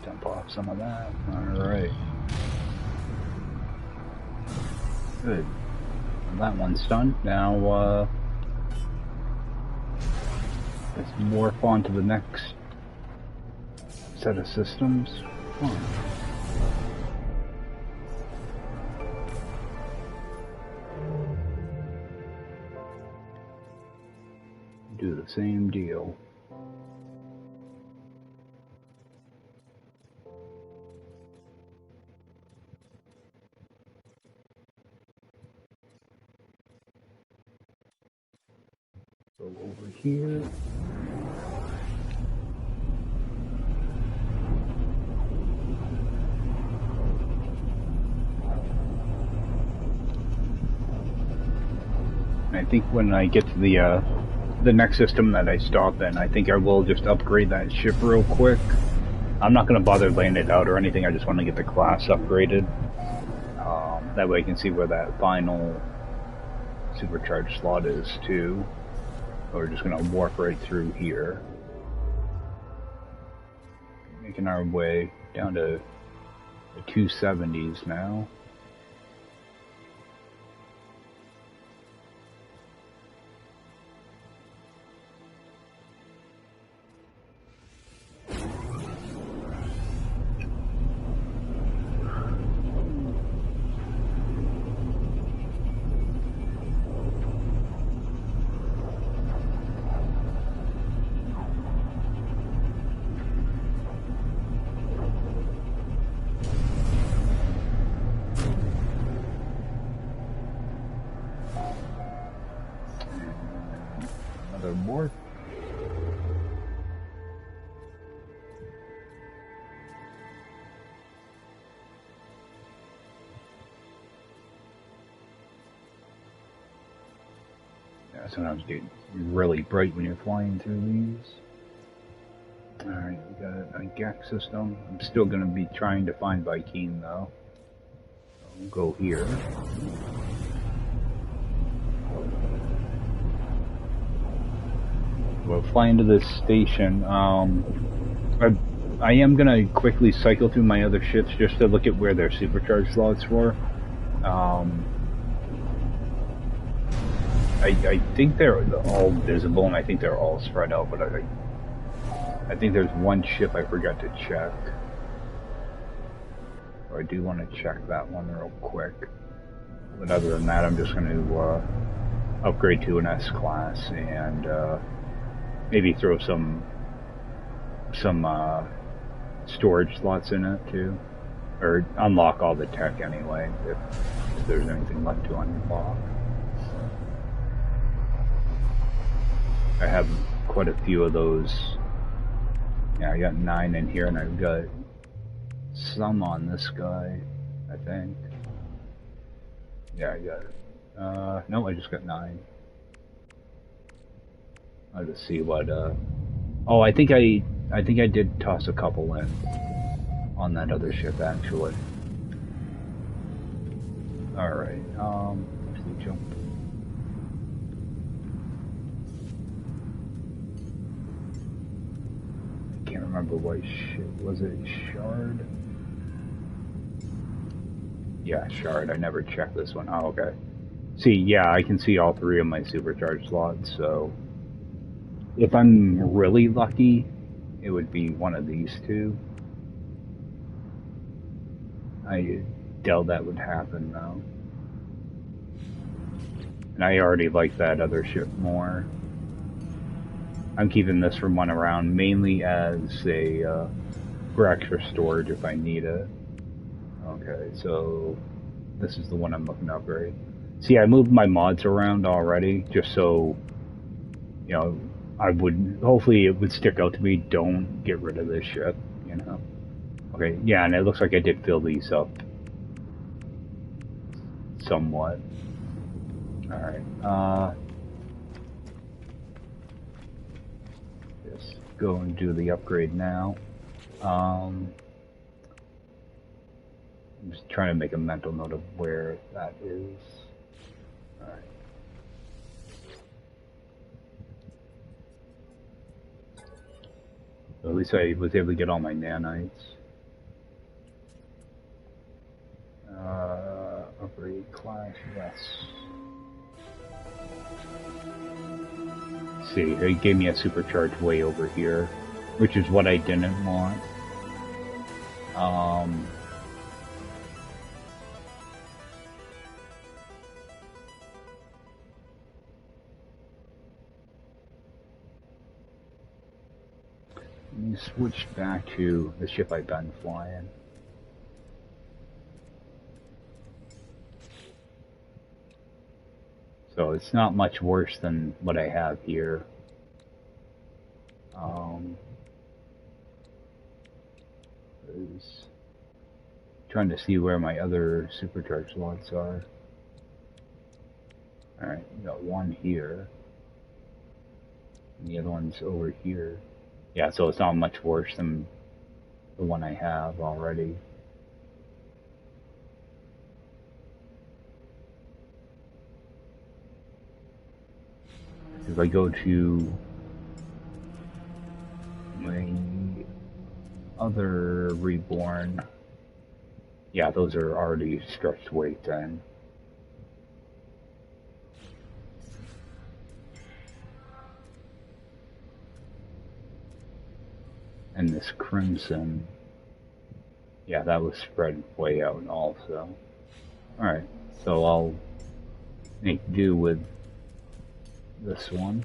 A: Dump off some of that. Alright. Good. Well, that one's done. Now, let's morph on to the next set of systems. Come on. Do the same deal. Go over here. I think when I get to the next system that I stop in, I think I will just upgrade that ship real quick. I'm not going to bother laying it out or anything, I just want to get the class upgraded. That way I can see where that final supercharged slot is too. We're just going to warp right through here. Making our way down to the 270s now. More. Yeah, sometimes get really bright when you're flying through these. Alright, we got a GAC system. I'm still going to be trying to find Viking though. So we'll go here. We'll fly into this station. I am gonna quickly cycle through my other ships just to look at where their supercharged slots were. I think they're all visible, and I think they're all spread out, but I think there's one ship I forgot to check. So I do want to check that one real quick. But other than that, I'm just going to upgrade to an S-Class and maybe throw some storage slots in it too. Or unlock all the tech anyway, if there's anything left to unlock. I have quite a few of those. Yeah, I got 9 in here, and I've got some on this guy, I think. Yeah, I got it. No, I just got 9. I'll just see what, oh, I think I did toss a couple in on that other ship, actually. Alright, let's see, jump. I can't remember what ship, was it Shard? Yeah, Shard, I never checked this one. Oh, okay. See, yeah, I can see all 3 of my supercharged slots, so if I'm really lucky, it would be one of these 2. I doubt that would happen, though. And I already like that other ship more. I'm keeping this from one around mainly as a for extra storage if I need it. Okay, so this is the one I'm looking to upgrade. See, I moved my mods around already just so, you know, I would, hopefully it would stick out to me, don't get rid of this ship, you know. Okay, yeah, and it looks like I did fill these up somewhat. Alright, just go and do the upgrade now. I'm just trying to make a mental note of where that is. Alright. So at least I was able to get all my nanites. Upgrade class, yes. Let's see, it gave me a supercharge way over here, which is what I didn't want. Let me switch back to the ship I've been flying. So it's not much worse than what I have here. Is trying to see where my other supercharged slots are. Alright, we got one here. And the other one's over here. Yeah, so it's not much worse than the one I have already. If I go to my other reborn, yeah, those are already stretched way thin. And this crimson, yeah, that was spread way out also. Alright, so I'll make do with this one.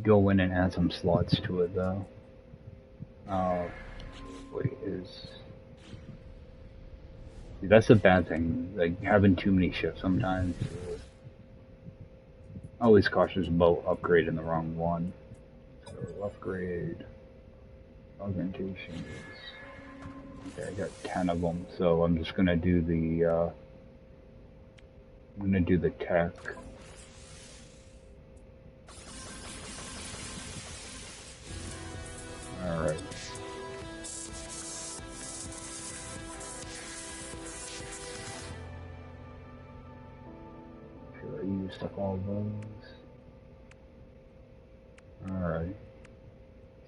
A: Go in and add some slots to it though. Wait, see, that's a bad thing, like having too many ships sometimes. Always cautious about upgrading the wrong one. So upgrade augmentation is, okay, I got 10 of them, so I'm just gonna do the I'm gonna do the tech. Alright. Sure, stuff all those. Alright.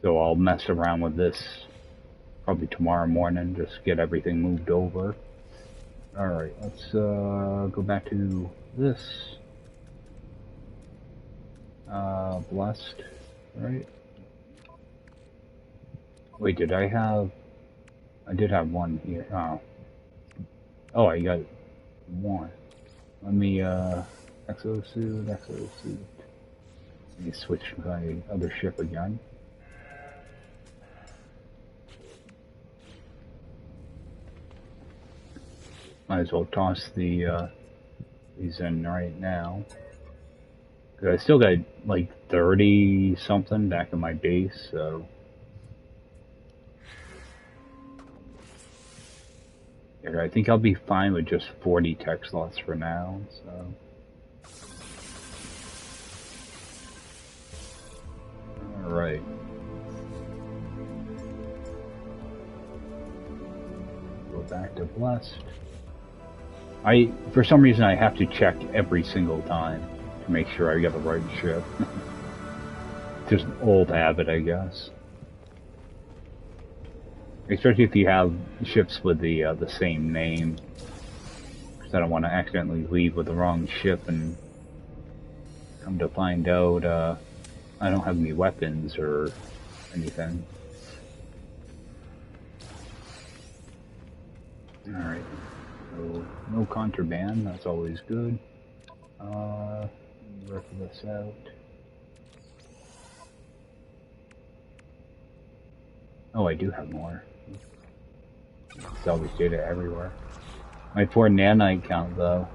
A: So I'll mess around with this probably tomorrow morning, just get everything moved over. Alright, let's go back to this. Blessed, right? Wait, did I have... I did have one here. Oh, I got one. Let me, exosuit. Let me switch my other ship again. Might as well toss the, these in right now. Cause I still got like 30 something back in my base, so. Yeah, I think I'll be fine with just 40 tech slots for now, so. Alright. Go back to Blessed. For some reason, I have to check every single time to make sure I get the right ship. Just an old habit, I guess. Especially if you have ships with the same name. Because I don't want to accidentally leave with the wrong ship and come to find out I don't have any weapons or anything. Alright. So, no contraband, that's always good. Work this out. Oh, I do have more. Salvage data everywhere. My 4 nanite count, though.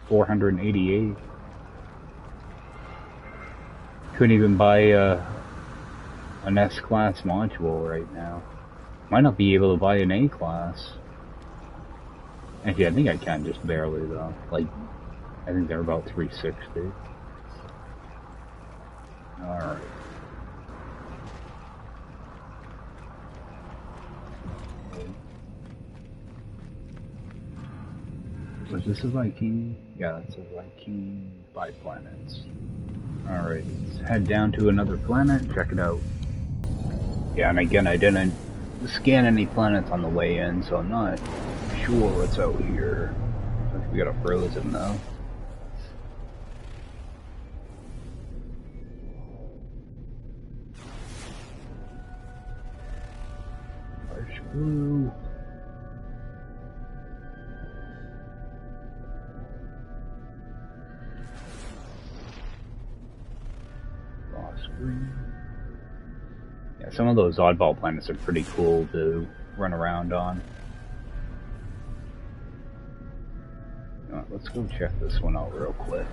A: 488. Couldn't even buy an S-class module right now. Might not be able to buy an A-class. Actually, I think I can, just barely, though. Like, I think they're about 360. Alright. Was this a Viking? Yeah, that's a Viking. 5 planets. Alright, let's head down to another planet, check it out. Yeah, and again, I didn't scan any planets on the way in, so I'm not sure what's out here. I think we got a frozen though. Harsh blue. Lost green. Yeah, some of those oddball planets are pretty cool to run around on. Let's go check this one out real quick.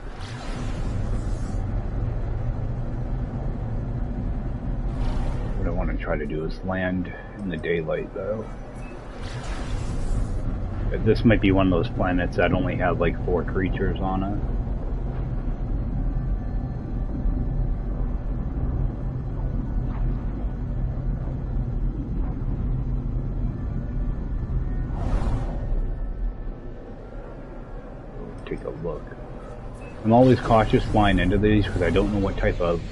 A: What I want to try to do is land in the daylight, though. This might be one of those planets that only have like 4 creatures on it. Take a look. I'm always cautious flying into these because I don't know what type of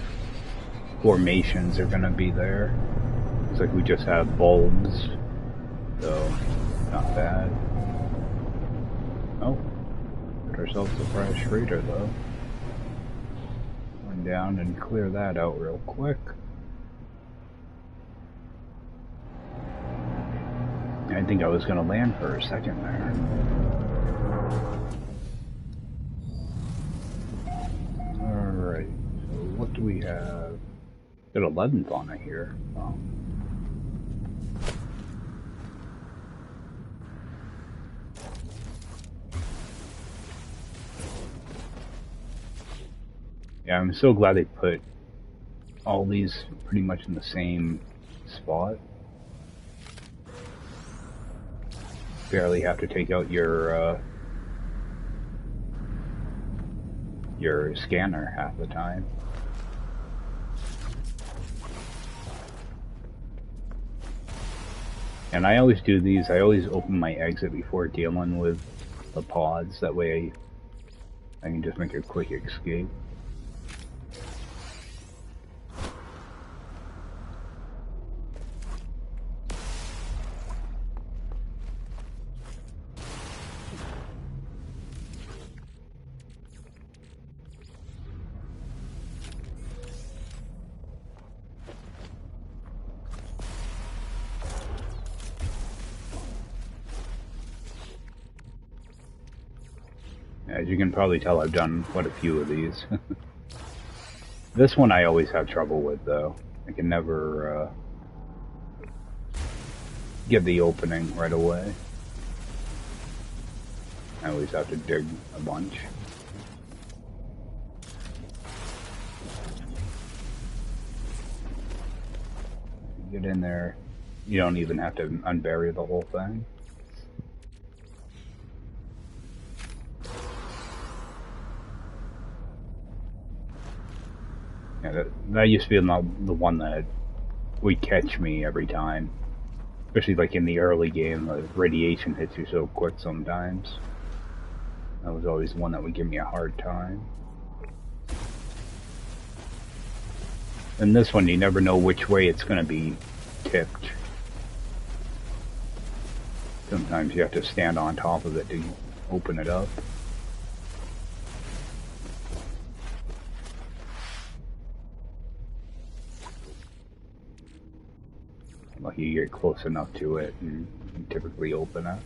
A: formations are going to be there. Looks like we just have bulbs, so not bad. Oh, got ourselves a fresh freighter though. Run down and clear that out real quick. I think I was going to land for a second there. Alright, so what do we have? Got 11th on it here. Oh. Yeah, I'm so glad they put all these pretty much in the same spot. Barely have to take out your scanner half the time. And I always do these, I always open my exit before dealing with the pods, that way I can just make a quick escape. As you can probably tell, I've done quite a few of these. This one I always have trouble with, though. I can never get the opening right away. I always have to dig a bunch. Get in there. You don't even have to unbury the whole thing. Yeah, that used to be the one that would catch me every time. Especially like in the early game, the radiation hits you so quick sometimes. That was always one that would give me a hard time. And this one, you never know which way it's going to be tipped. Sometimes you have to stand on top of it to open it up. Lucky you get close enough to it and you typically open it.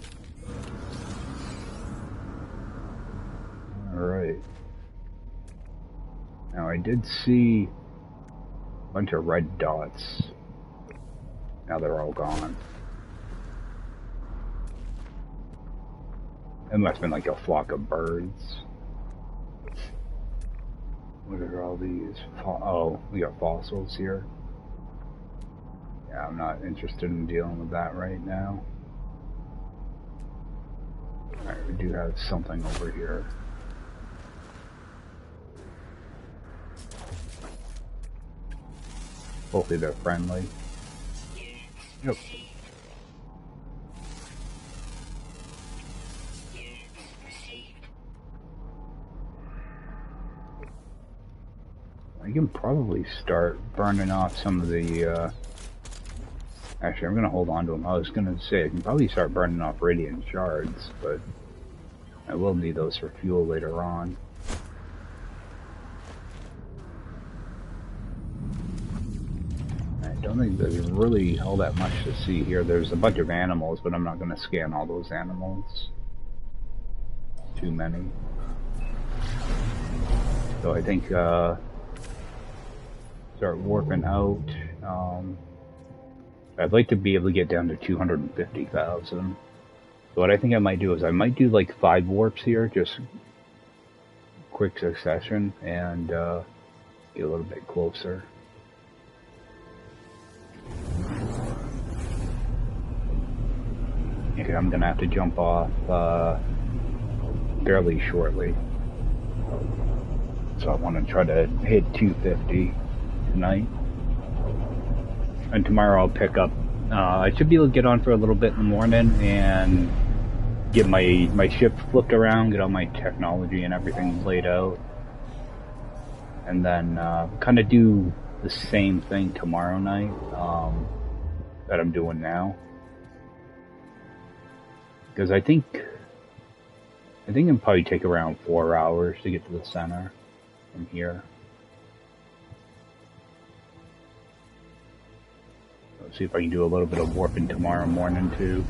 A: Alright. Now I did see a bunch of red dots. Now they're all gone. It must have been like a flock of birds. What are all these? Oh, we got fossils here. Yeah, I'm not interested in dealing with that right now. Alright, we do have something over here. Hopefully they're friendly. Yep. I can probably start burning off some of the, actually, I'm going to hold on to them. I was going to say I can probably start burning off radiant shards, but I will need those for fuel later on. I don't think there's really all that much to see here. There's a bunch of animals, but I'm not going to scan all those animals. Too many. So I think, start warping out. I'd like to be able to get down to 250,000. So what I think I might do is I might do like 5 warps here, just quick succession, and get a little bit closer. Okay, I'm gonna have to jump off fairly shortly. So I want to try to hit 250 tonight. And tomorrow I'll pick up, I should be able to get on for a little bit in the morning and get my ship flipped around, get all my technology and everything laid out. And then kind of do the same thing tomorrow night that I'm doing now. Because I think it'll probably take around 4 hours to get to the center from here. Let's see if I can do a little bit of warping tomorrow morning too.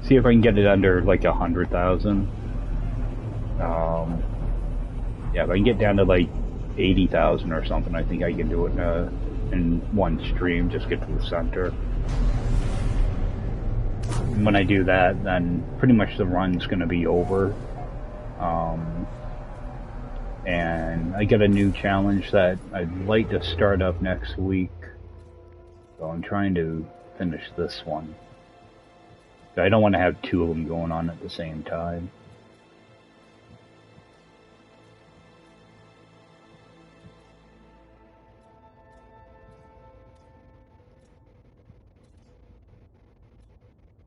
A: See if I can get it under like 100,000. Yeah, if I can get down to like 80,000 or something, I think I can do it in one stream. Just get to the center. And when I do that, then pretty much the run's going to be over. And I got a new challenge that I'd like to start up next week. So I'm trying to finish this one. I don't want to have 2 of them going on at the same time.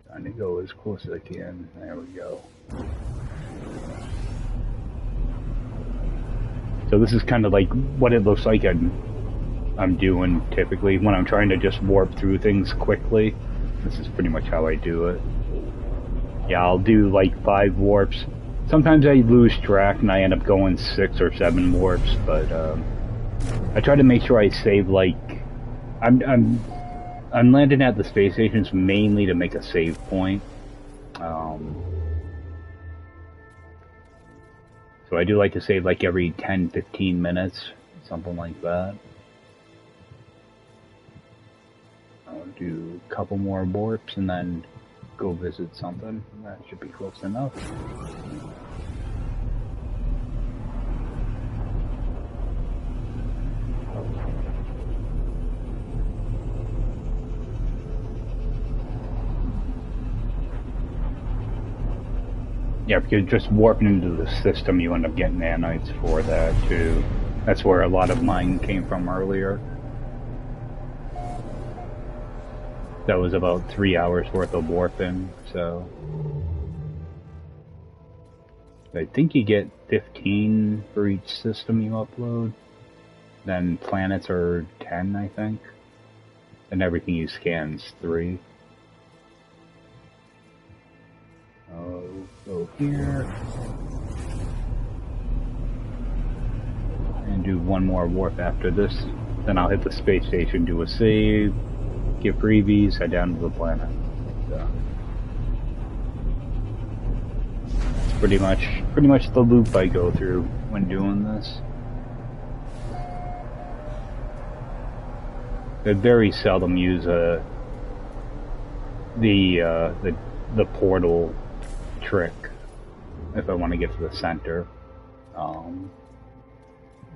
A: Trying to go as close as I can. There we go. So this is kind of like what it looks like I'm doing typically when I'm trying to just warp through things quickly. This is pretty much how I do it. Yeah, I'll do like 5 warps. Sometimes I lose track and I end up going 6 or 7 warps, but I try to make sure I save like I'm landing at the space stations mainly to make a save point. So I do like to save like every 10-15 minutes, something like that. I'll do a couple more warps and then go visit something. That should be close enough. Yeah, because just warping into the system, you end up getting nanites for that too. That's where a lot of mine came from earlier. That was about 3 hours worth of warping, so... I think you get 15 for each system you upload. Then planets are 10, I think. And everything you scan is 3. I'll go here. And do one more warp after this. Then I'll hit the space station, do a save, get freebies, head down to the planet. So. That's pretty much the loop I go through when doing this. I very seldom use the portal trick if I want to get to the center.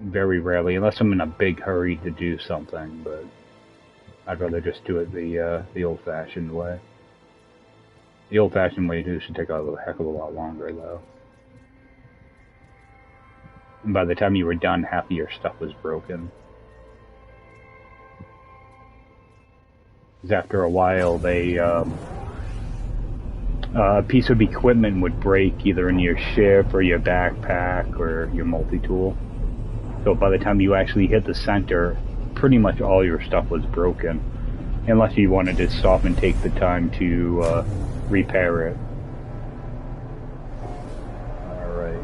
A: Very rarely, unless I'm in a big hurry to do something, but I'd rather just do it the old-fashioned way. The old-fashioned way to do should take a heck of a lot longer, though. And by the time you were done, half of your stuff was broken. Because after a while, a piece of equipment would break either in your ship or your backpack or your multi-tool. So by the time you actually hit the center, pretty much all your stuff was broken. Unless you wanted to stop and take the time to repair it. Alright.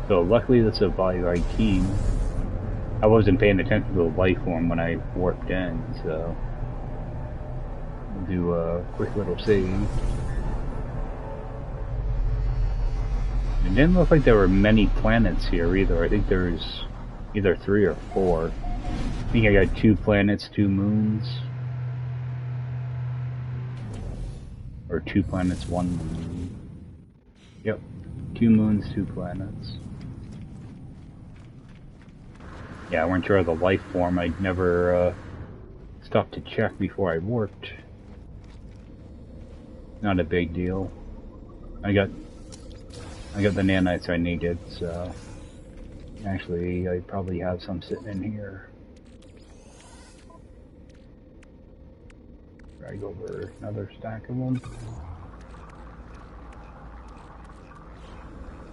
A: So luckily this is a Valorite team. I wasn't paying attention to the life form when I warped in, so... We'll do a quick little save. It didn't look like there were many planets here either. I think there's either 3 or 4. I think I got 2 planets, 2 moons. Or 2 planets, 1 moon. Yep. 2 moons, 2 planets. Yeah, I wasn't sure of the life form. I'd never stopped to check before I warped. Not a big deal. I got the nanites I needed, so... Actually, I probably have some sitting in here. Drag over another stack of them.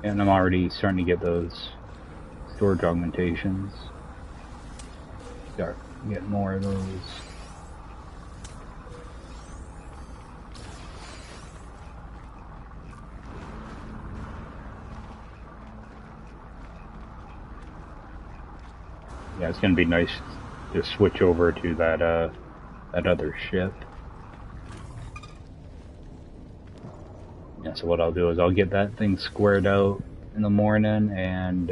A: And I'm already starting to get those storage augmentations. Start getting more of those. Yeah, it's gonna be nice to switch over to that other ship. Yeah, so what I'll do is I'll get that thing squared out in the morning and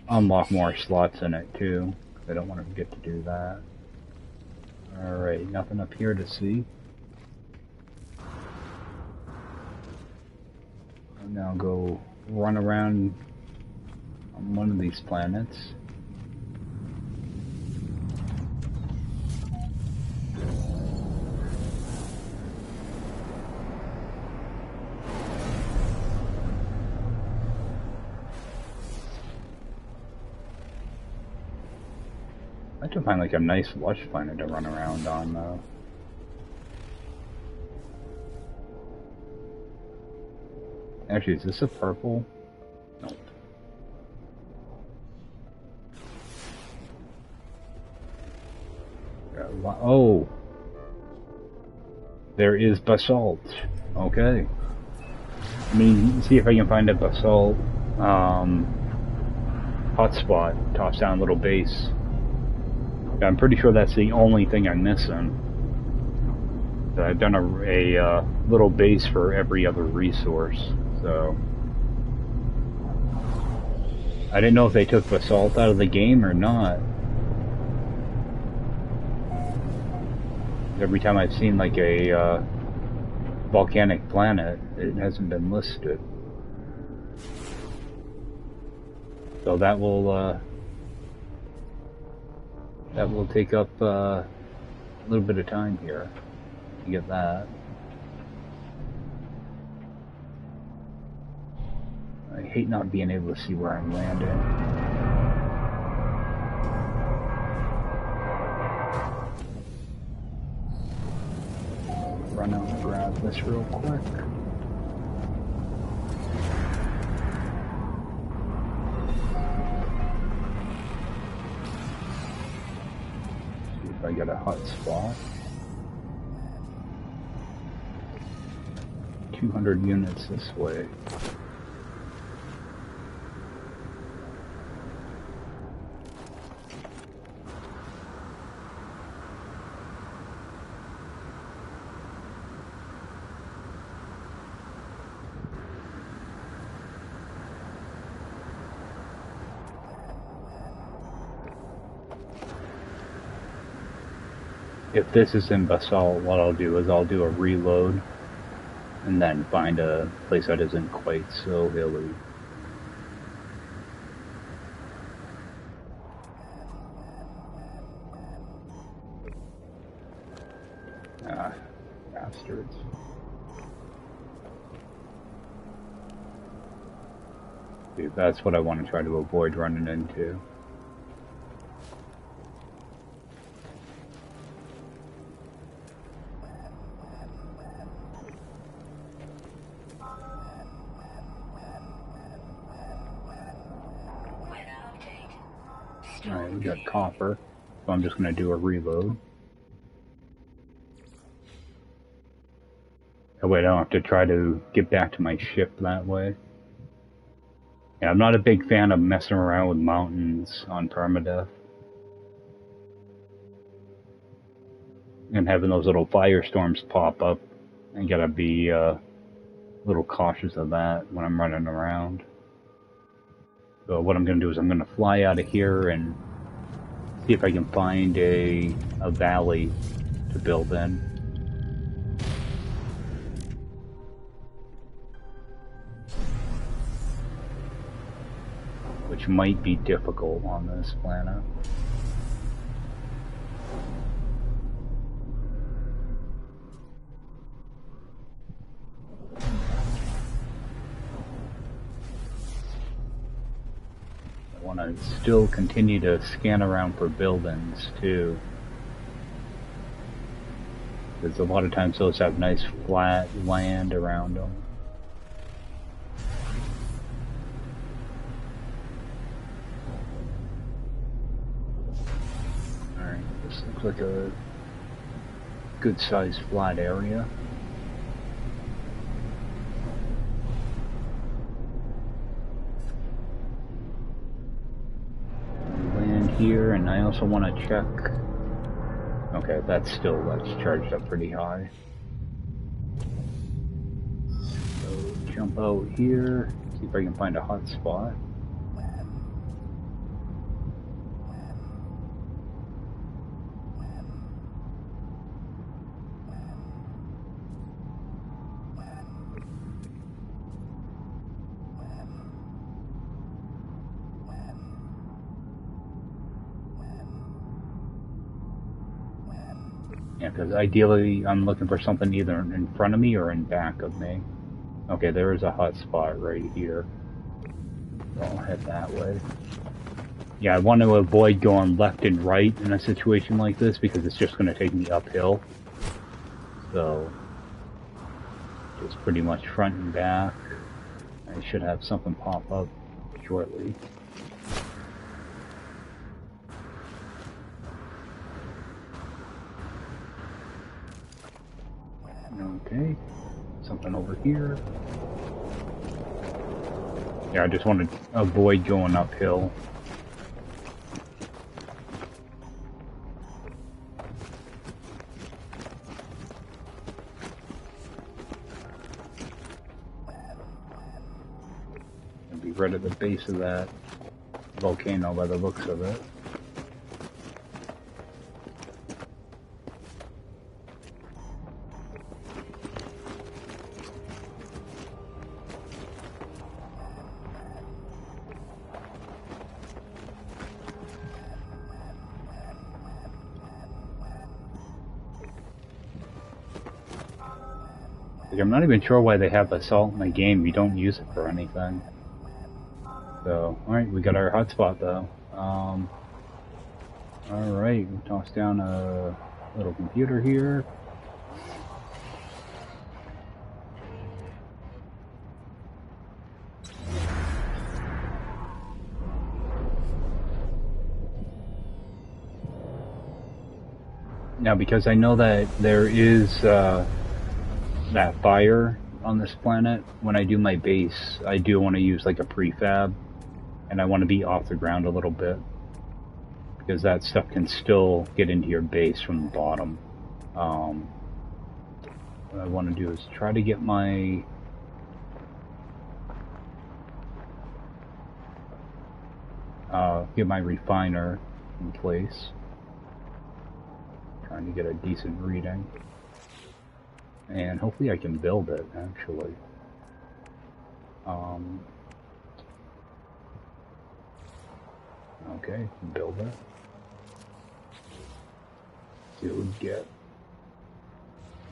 A: unlock more slots in it too. I don't want to forget to do that. Alright, nothing up here to see. I'll now go run around on one of these planets. I have to find like a nice lush planet to run around on though. Actually, is this a purple? Nope. Oh. There is basalt. Okay. I mean, see if I can find a basalt hotspot. Tops down little base. I'm pretty sure that's the only thing I'm missing. I've done a little base for every other resource, so... I didn't know if they took basalt out of the game or not. Every time I've seen like a volcanic planet, it hasn't been listed. So that will take up a little bit of time here to get that. I hate not being able to see where I'm landing. Run out and grab this real quick. See if I get a hot spot. 200 units this way. If this is in basalt, what I'll do is I'll do a reload and then find a place that isn't quite so hilly. Ah, bastards. Dude, that's what I want to try to avoid running into. Alright, we got copper, so I'm just going to do a reload. That way I don't have to try to get back to my ship that way. Yeah, I'm not a big fan of messing around with mountains on Permadeath. And having those little firestorms pop up. I gotta be a little cautious of that when I'm running around. So what I'm going to do is I'm going to fly out of here and see if I can find a valley to build in. Which might be difficult on this planet. I want to still continue to scan around for buildings too, because a lot of times those have nice flat land around them. Alright, this looks like a good sized flat area. Here, and I also want to check. Okay, that's charged up pretty high. So jump out here, see if I can find a hot spot. Yeah, because ideally I'm looking for something either in front of me or in back of me. Okay, there is a hot spot right here. So I'll head that way. Yeah, I want to avoid going left and right in a situation like this because it's just going to take me uphill. So, just pretty much front and back. I should have something pop up shortly. Okay, something over here. Yeah, I just want to avoid going uphill. I'll be right at the base of that volcano by the looks of it. Like, I'm not even sure why they have assault in the game. You don't use it for anything. So, alright, we got our hotspot though. Alright, we'll toss down a little computer here. Now, because I know that there is that fire on this planet, when I do my base, I do want to use like a prefab, and I want to be off the ground a little bit, because that stuff can still get into your base from the bottom. What I want to do is try to get my refiner in place. Trying to get a decent reading. And hopefully I can build it, actually. Okay, build it. See what we get.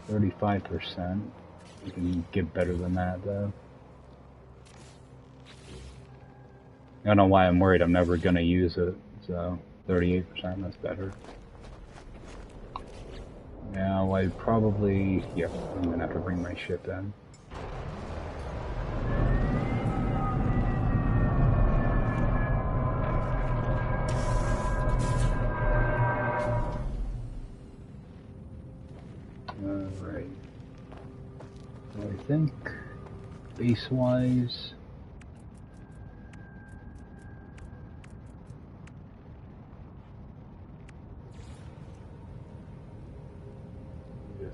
A: 35%. We can get better than that, though. I don't know why I'm worried I'm never going to use it, so 38%, that's better. Now I probably, yep, I'm gonna have to bring my ship in. Alright. I think, base-wise,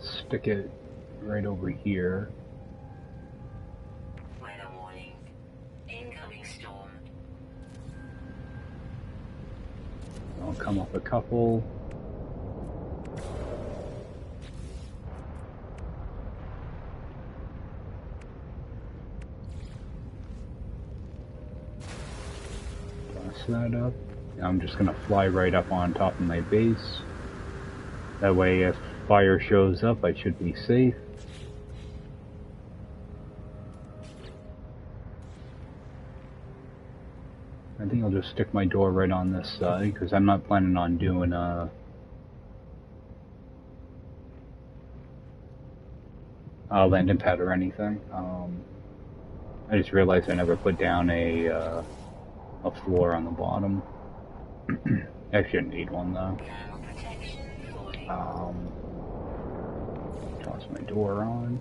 A: stick it right over here.
B: Weather warning. Incoming storm.
A: I'll come up a couple. Bust that up. I'm just gonna fly right up on top of my base. That way, if fire shows up, I should be safe. I think I'll just stick my door right on this side, because I'm not planning on doing a landing pad or anything. I just realized I never put down a floor on the bottom. I shouldn't need one though. Toss my door on.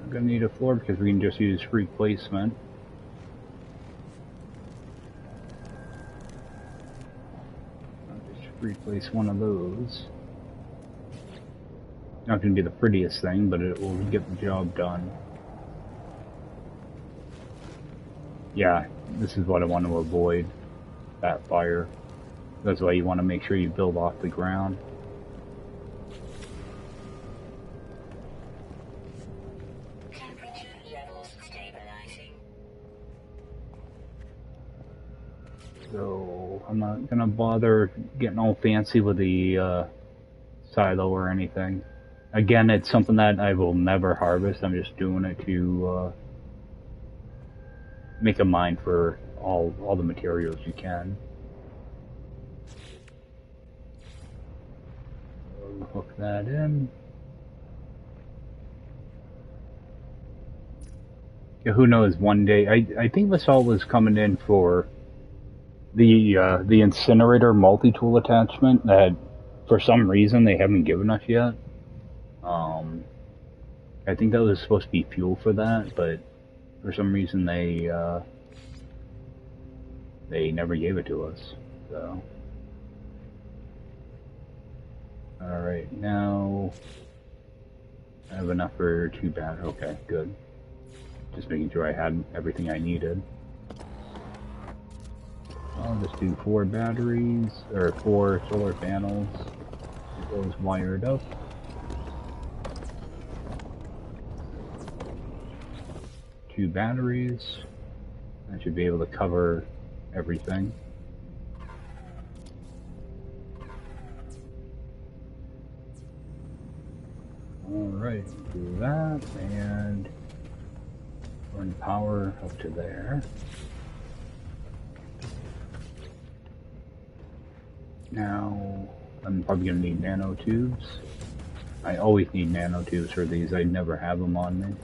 A: I'm gonna need a floor because we can just use free placement. I'll just replace one of those. Not gonna be the prettiest thing, but it will get the job done. Yeah, this is what I want to avoid, that fire. That's why you want to make sure you build off the ground.
B: Temperature levels stabilizing.
A: So I'm not gonna bother getting all fancy with the silo or anything. Again, it's something that I will never harvest. I'm just doing it to make a mine for all the materials you can. So hook that in. Yeah, who knows? One day, I think this all was coming in for The incinerator multi-tool attachment that for some reason they haven't given us yet. I think that was supposed to be fuel for that, but for some reason they never gave it to us. So, all right, now I have enough for 2 batteries. Okay, good. Just making sure I had everything I needed. I'll just do 4 batteries, or 4 solar panels. Get those wired up. Two batteries. I should be able to cover everything. Alright, do that, and run power up to there. Now, I'm probably going to need nanotubes. I always need nanotubes for these, I never have them on me.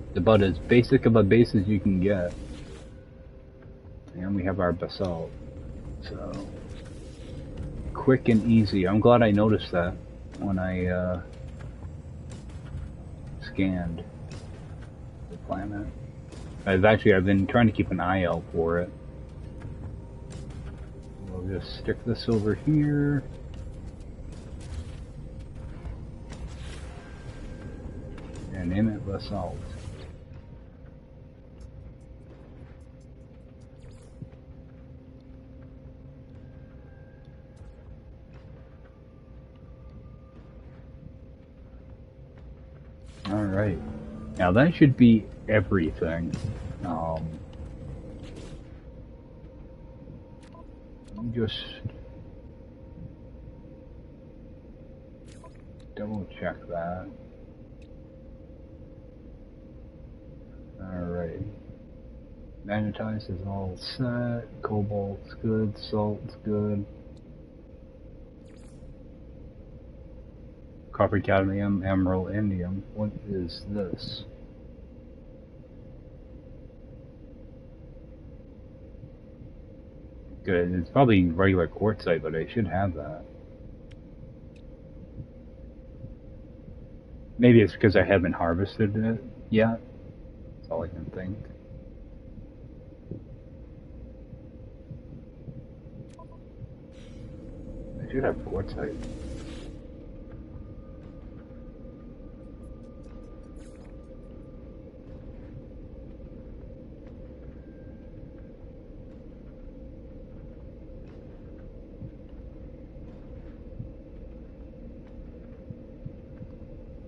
A: It's about as basic of a base as you can get. And we have our basalt. So, quick and easy. I'm glad I noticed that when I scanned the planet. I've been trying to keep an eye out for it. We'll just stick this over here. And name it basalt. Alright. Now that should be everything. Just double check that. Alright. Magnetize is all set. Cobalt's good. Salt's good. Copper, cadmium, emerald, indium. What is this? Good. It's probably regular quartzite, but I should have that. Maybe it's because I haven't harvested it yet. That's all I can think. I should have quartzite.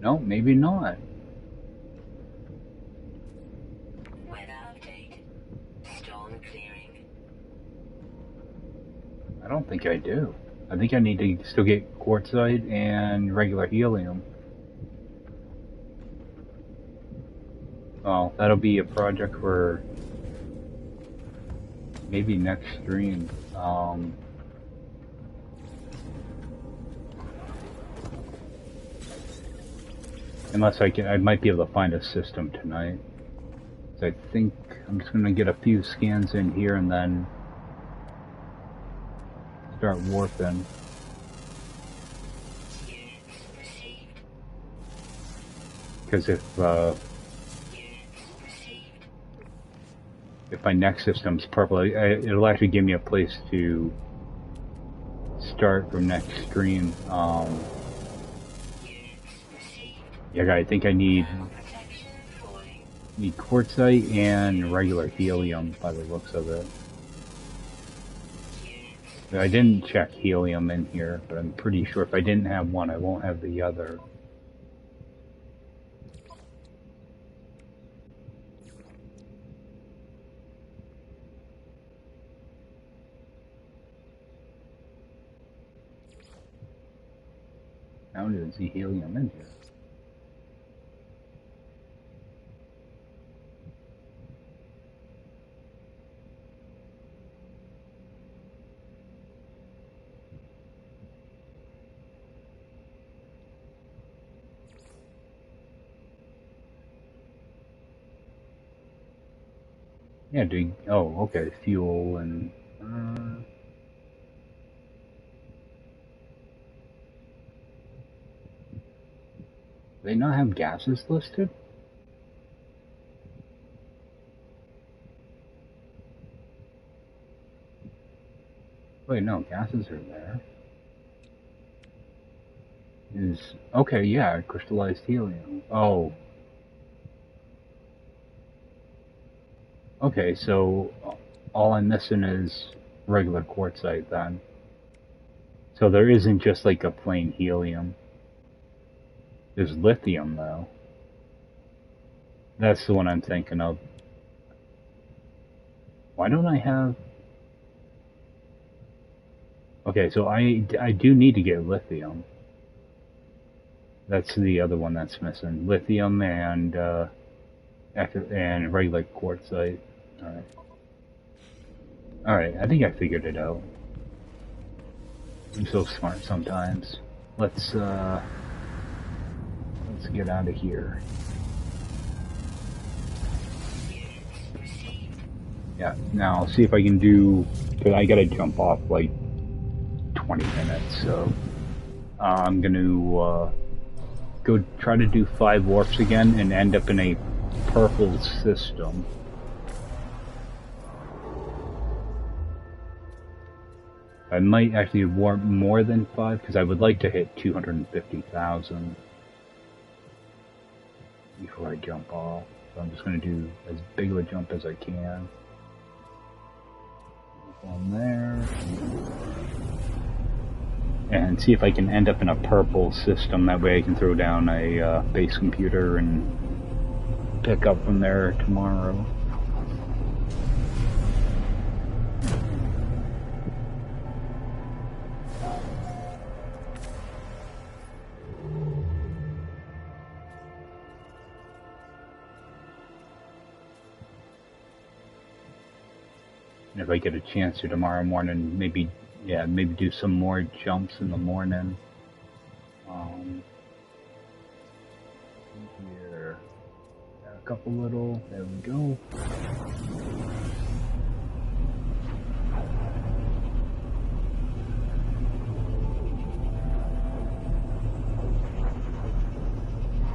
A: No, maybe not.
B: Weather update. Storm clearing.
A: I don't think I do. I think I need to still get quartzite and regular helium. Well, that'll be a project for maybe next stream. Unless I might be able to find a system tonight. So I think I'm just gonna get a few scans in here and then start warping. Because if my next system's purple, it'll actually give me a place to start from next stream. Yeah, I think I need quartzite and regular helium by the looks of it. I didn't check helium in here, but I'm pretty sure if I didn't have one, I won't have the other. I don't even see helium in here. Yeah, oh, okay, fuel and, they not have gases listed? Wait, no, gases are there. Okay, yeah, crystallized helium. Oh, okay, so all I'm missing is regular quartzite then. So there isn't just like a plain helium. There's lithium though. That's the one I'm thinking of. Why don't I have... Okay, so I do need to get lithium. That's the other one that's missing. Lithium and regular quartzite. Alright. Alright, I think I figured it out. I'm so smart sometimes. Let's get out of here. Yeah, now see if I can do, because I gotta jump off like 20 minutes, so I'm gonna go try to do 5 warps again and end up in a purple system. I might actually warp more than 5 because I would like to hit 250,000 before I jump off. So I'm just gonna do as big of a jump as I can. On there. And see if I can end up in a purple system. That way I can throw down a base computer and pick up from there tomorrow. And if I get a chance to tomorrow morning, maybe do some more jumps in the morning. Here, a couple little, there we go.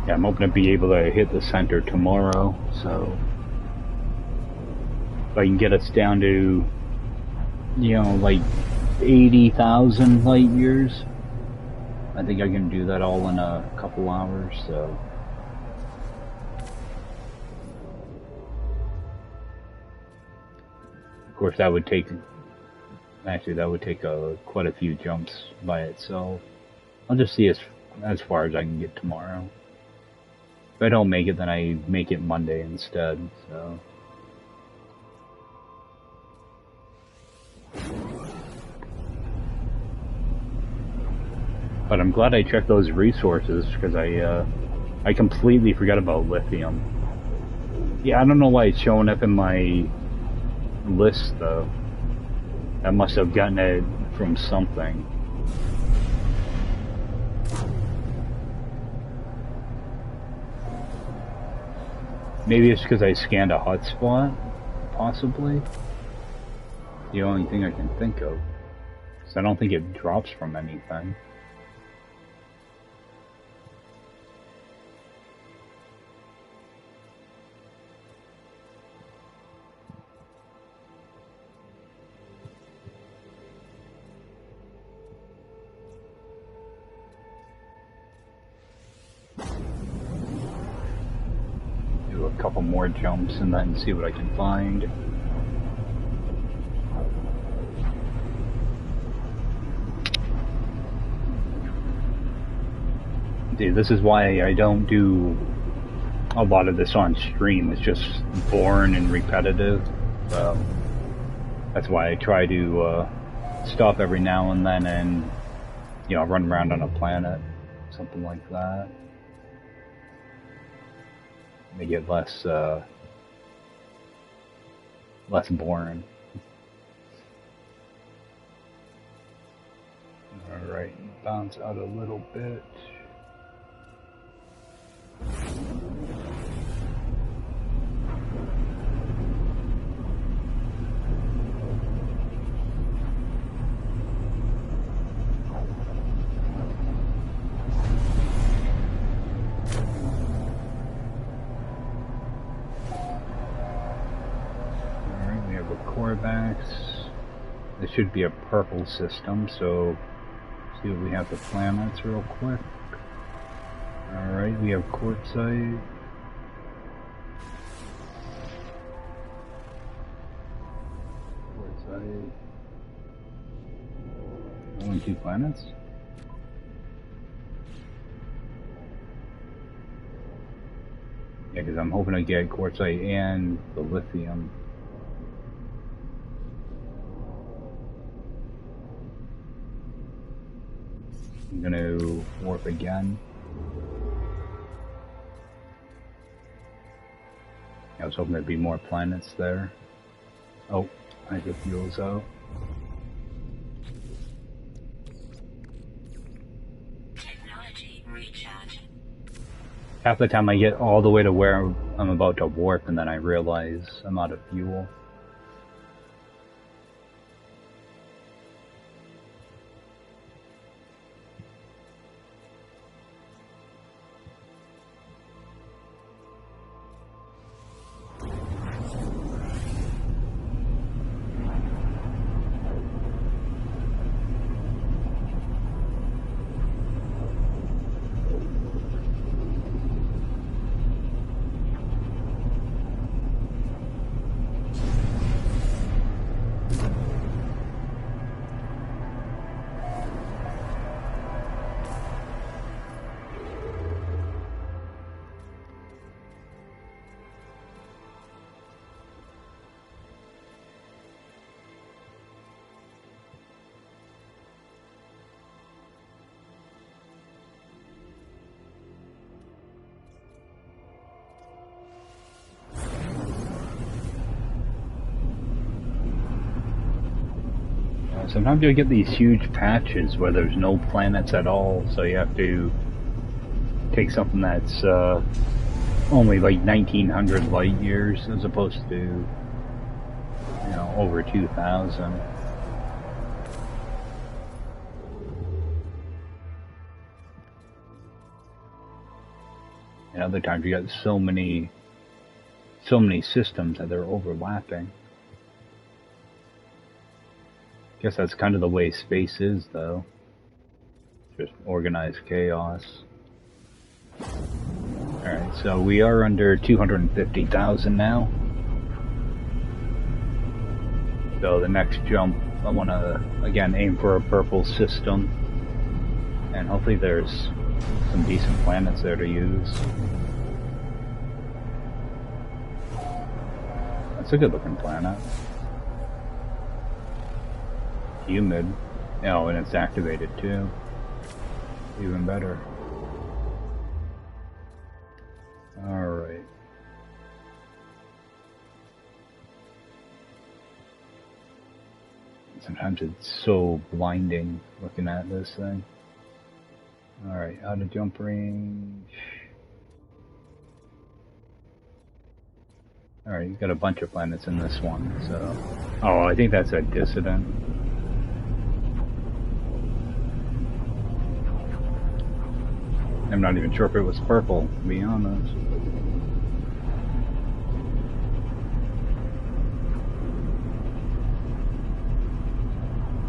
A: Yeah, I'm hoping to be able to hit the center tomorrow, so if I can get us down to, like 80,000 light years, I think I can do that all in a couple hours, so. Of course, that would take quite a few jumps by itself. I'll just see as far as I can get tomorrow. If I don't make it, then I make it Monday instead, so. But I'm glad I checked those resources, because I completely forgot about lithium. Yeah, I don't know why it's showing up in my list, though. I must have gotten it from something. Maybe it's because I scanned a hotspot, possibly. The only thing I can think of. Because I don't think it drops from anything. Do a couple more jumps and then see what I can find. Dude, this is why I don't do a lot of this on stream. It's just boring and repetitive. So that's why I try to stop every now and then and, run around on a planet, something like that. Make it less boring. Alright, bounce out a little bit. should be a purple system, so see what we have the planets real quick. Alright, we have quartzite. Quartzite. Only 2 planets? Yeah, because I'm hoping to get quartzite and the lithium. I'm gonna warp again. I was hoping there'd be more planets there. Oh, I get fuels out.
B: Technology recharge.
A: Half the time I get all the way to where I'm about to warp and then I realize I'm out of fuel. Sometimes you get these huge patches where there's no planets at all, so you have to take something that's only like 1900 light years as opposed to, you know, over 2000. And other times you got so many systems that they're overlapping. Guess that's kind of the way space is, though. Just organized chaos. Alright, so we are under 250,000 now. So the next jump, I want to, again, aim for a purple system. And hopefully there's some decent planets there to use. That's a good looking planet. Humid. Oh, and it's activated too. Even better. Alright. Sometimes it's so blinding looking at this thing. Alright, out of jump range. Alright, you've got a bunch of planets in this one, so... Oh, I think that's a dissident. I'm not even sure if it was purple, to be honest.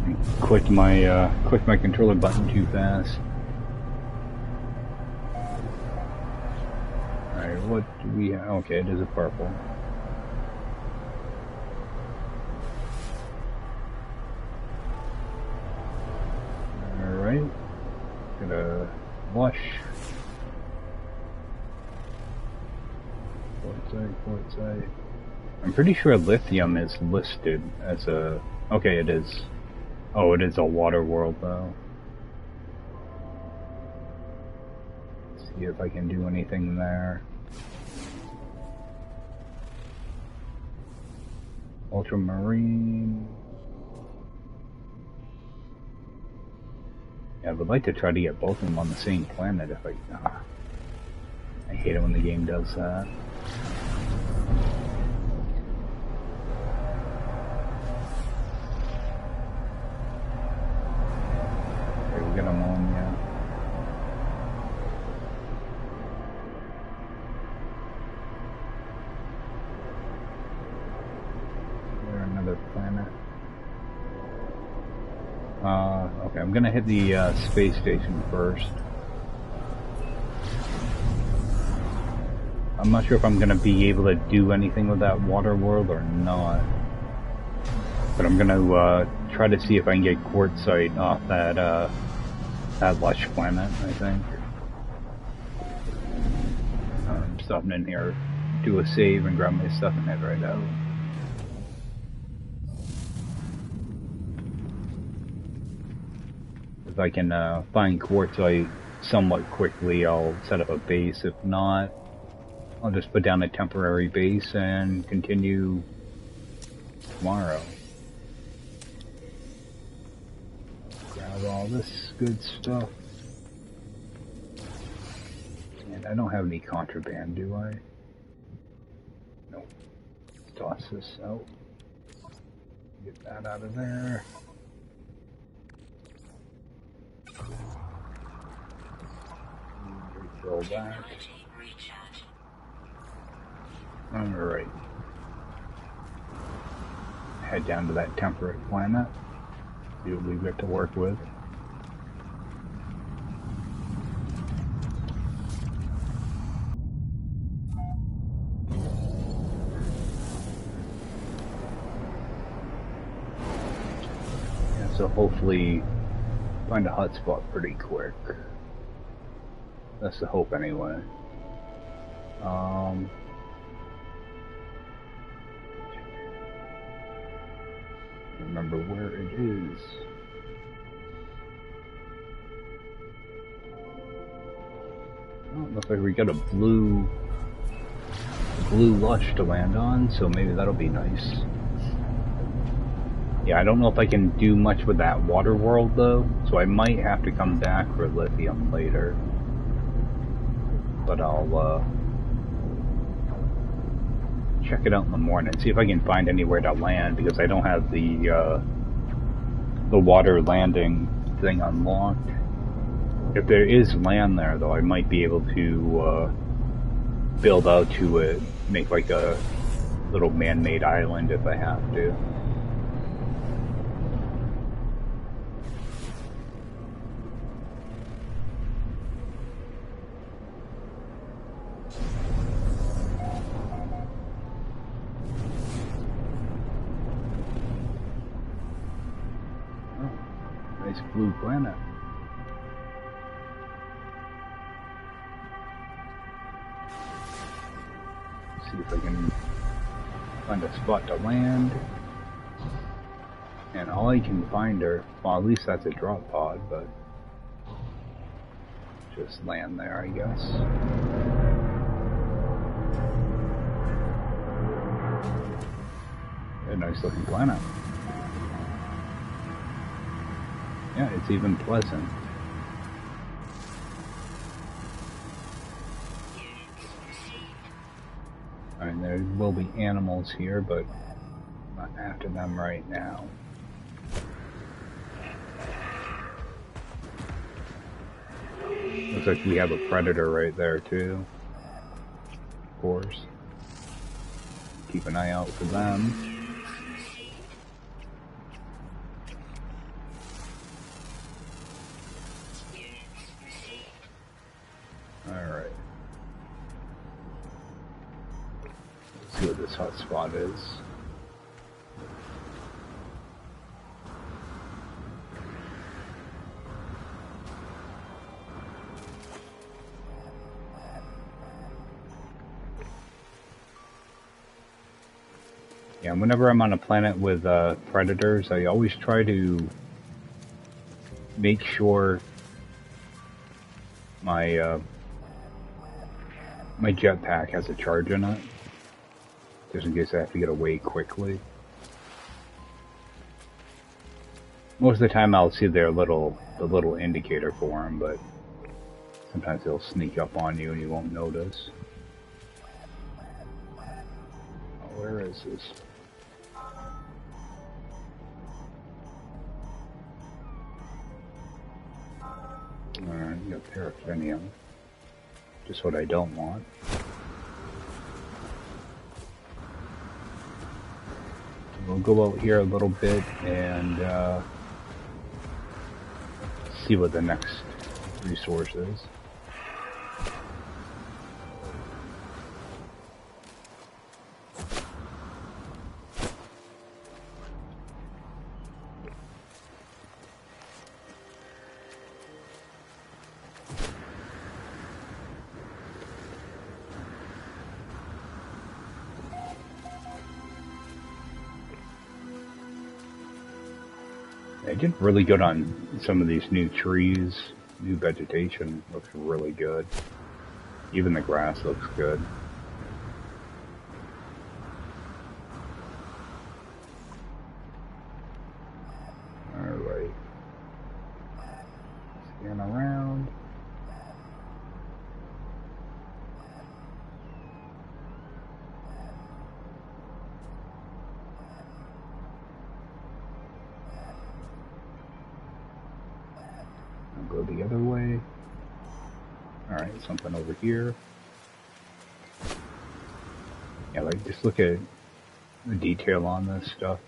A: I clicked my controller button too fast. Alright, what do we have? Okay, it is a purple. Alright. Gonna wash. Quartzite. I'm pretty sure lithium is listed as a... Okay, it is. Oh, it is a water world, though. Let's see if I can do anything there. Ultramarine. Yeah, I would like to try to get both of them on the same planet if I... I hate it when the game does that. Okay, we got ammonia. Is there another planet? Okay, I'm gonna hit the space station first. I'm not sure if I'm gonna be able to do anything with that water world or not. But I'm gonna try to see if I can get quartzite off that lush planet, I think. I'm stopping in here, do a save and grab my stuff and head right out. If I can find quartzite somewhat quickly, I'll set up a base. If not, I'll just put down a temporary base and continue tomorrow. Grab all this good stuff. And I don't have any contraband, do I? Nope. Toss this out. Get that out of there. Refill that. Alright. Head down to that temperate planet. See what we've got to work with. Yeah, so hopefully find a hotspot pretty quick. That's the hope anyway. Remember where it is. Oh, looks like we got a blue lush to land on, so maybe that'll be nice. Yeah, I don't know if I can do much with that water world though, so I might have to come back for lithium later. But I'll check it out in the morning, see if I can find anywhere to land, because I don't have the water landing thing unlocked. If there is land there though, I might be able to build out to it, make like a little man-made island if I have to. Blue planet. See if I can find a spot to land. And all I can find are, well, at least that's a drop pod, but just land there, I guess. A nice looking planet. Yeah, it's even pleasant. Alright, there will be animals here, but I'm not after them right now. Looks like we have a predator right there too. Of course. Keep an eye out for them. Alright. Let's see what this hot spot is. Yeah, whenever I'm on a planet with predators, I always try to make sure my my jetpack has a charge in it, just in case I have to get away quickly. Most of the time I'll see the little indicator for them, but sometimes they'll sneak up on you and you won't notice. Oh, where is this? Alright, you got paraffinium. Just what I don't want. We'll go out here a little bit and see what the next resource is. They did really good on some of these new trees. New vegetation looks really good. Even the grass looks good. Alright. Scan around. Go the other way. Alright, something over here. Yeah, like, just look at the detail on this stuff.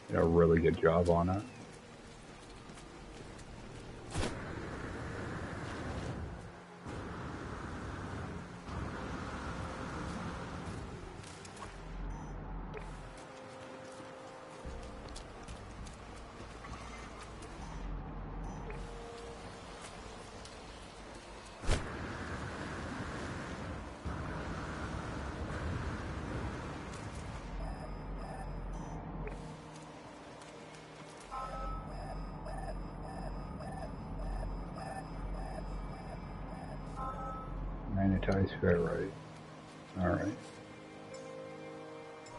A: Did a really good job on it. Magnetized ferrite. Alright.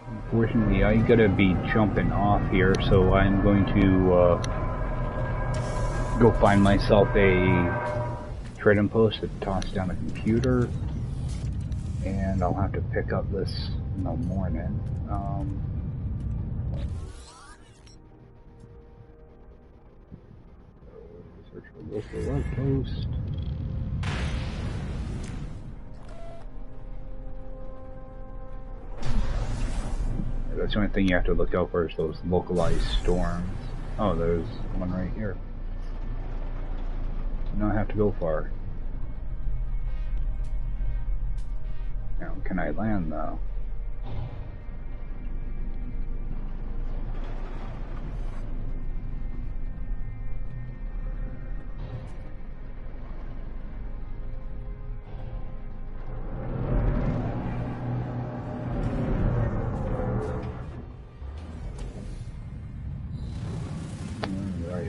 A: Unfortunately, I gotta be jumping off here, so I'm going to go find myself a trading post to toss down a computer, and I'll have to pick up this in the morning. Search for local outpost. That's the only thing you have to look out for is those localized storms. Oh, there's one right here. You don't have to go far. Now, can I land though?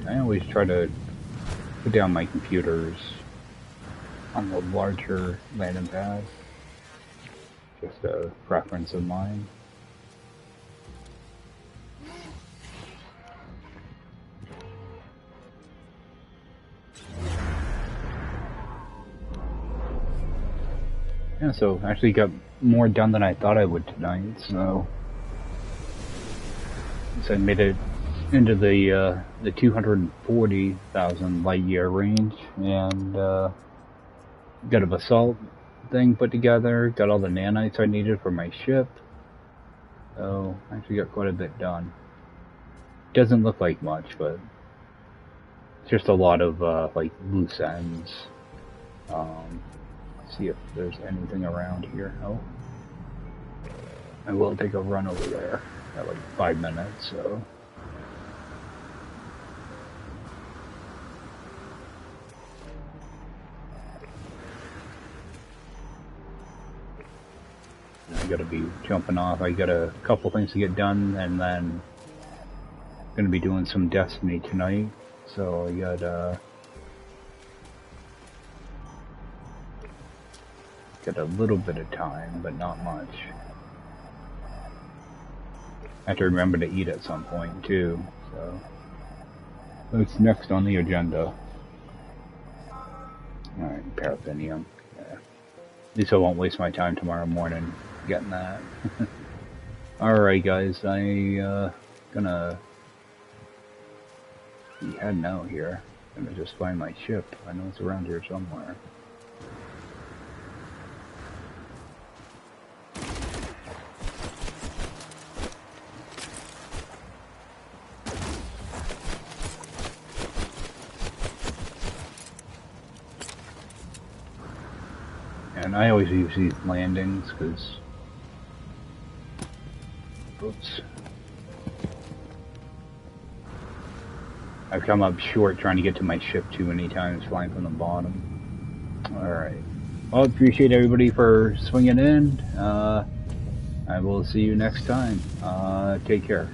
A: I always try to put down my computers on the larger landing pads. Just a preference of mine. Yeah, so actually got more done than I thought I would tonight, so I made it into the 240,000 light year range, and got a basalt thing put together, got all the nanites I needed for my ship, so I actually got quite a bit done. Doesn't look like much, but it's just a lot of like loose ends. See if there's anything around here. Oh, I will take a run over there at like 5 minutes, so. I gotta be jumping off. I got a couple things to get done, and then gonna be doing some Destiny tonight. So I got a little bit of time, but not much. I have to remember to eat at some point too. So that's next on the agenda. All right, paraffinium. Yeah. At least I won't waste my time tomorrow morning getting that. Alright guys, I gonna be heading out here. I'm gonna just find my ship. I know it's around here somewhere. And I always use these landings because, oops, I've come up short trying to get to my ship too many times flying from the bottom. Alright. Well, appreciate everybody for swinging in. I will see you next time. Take care.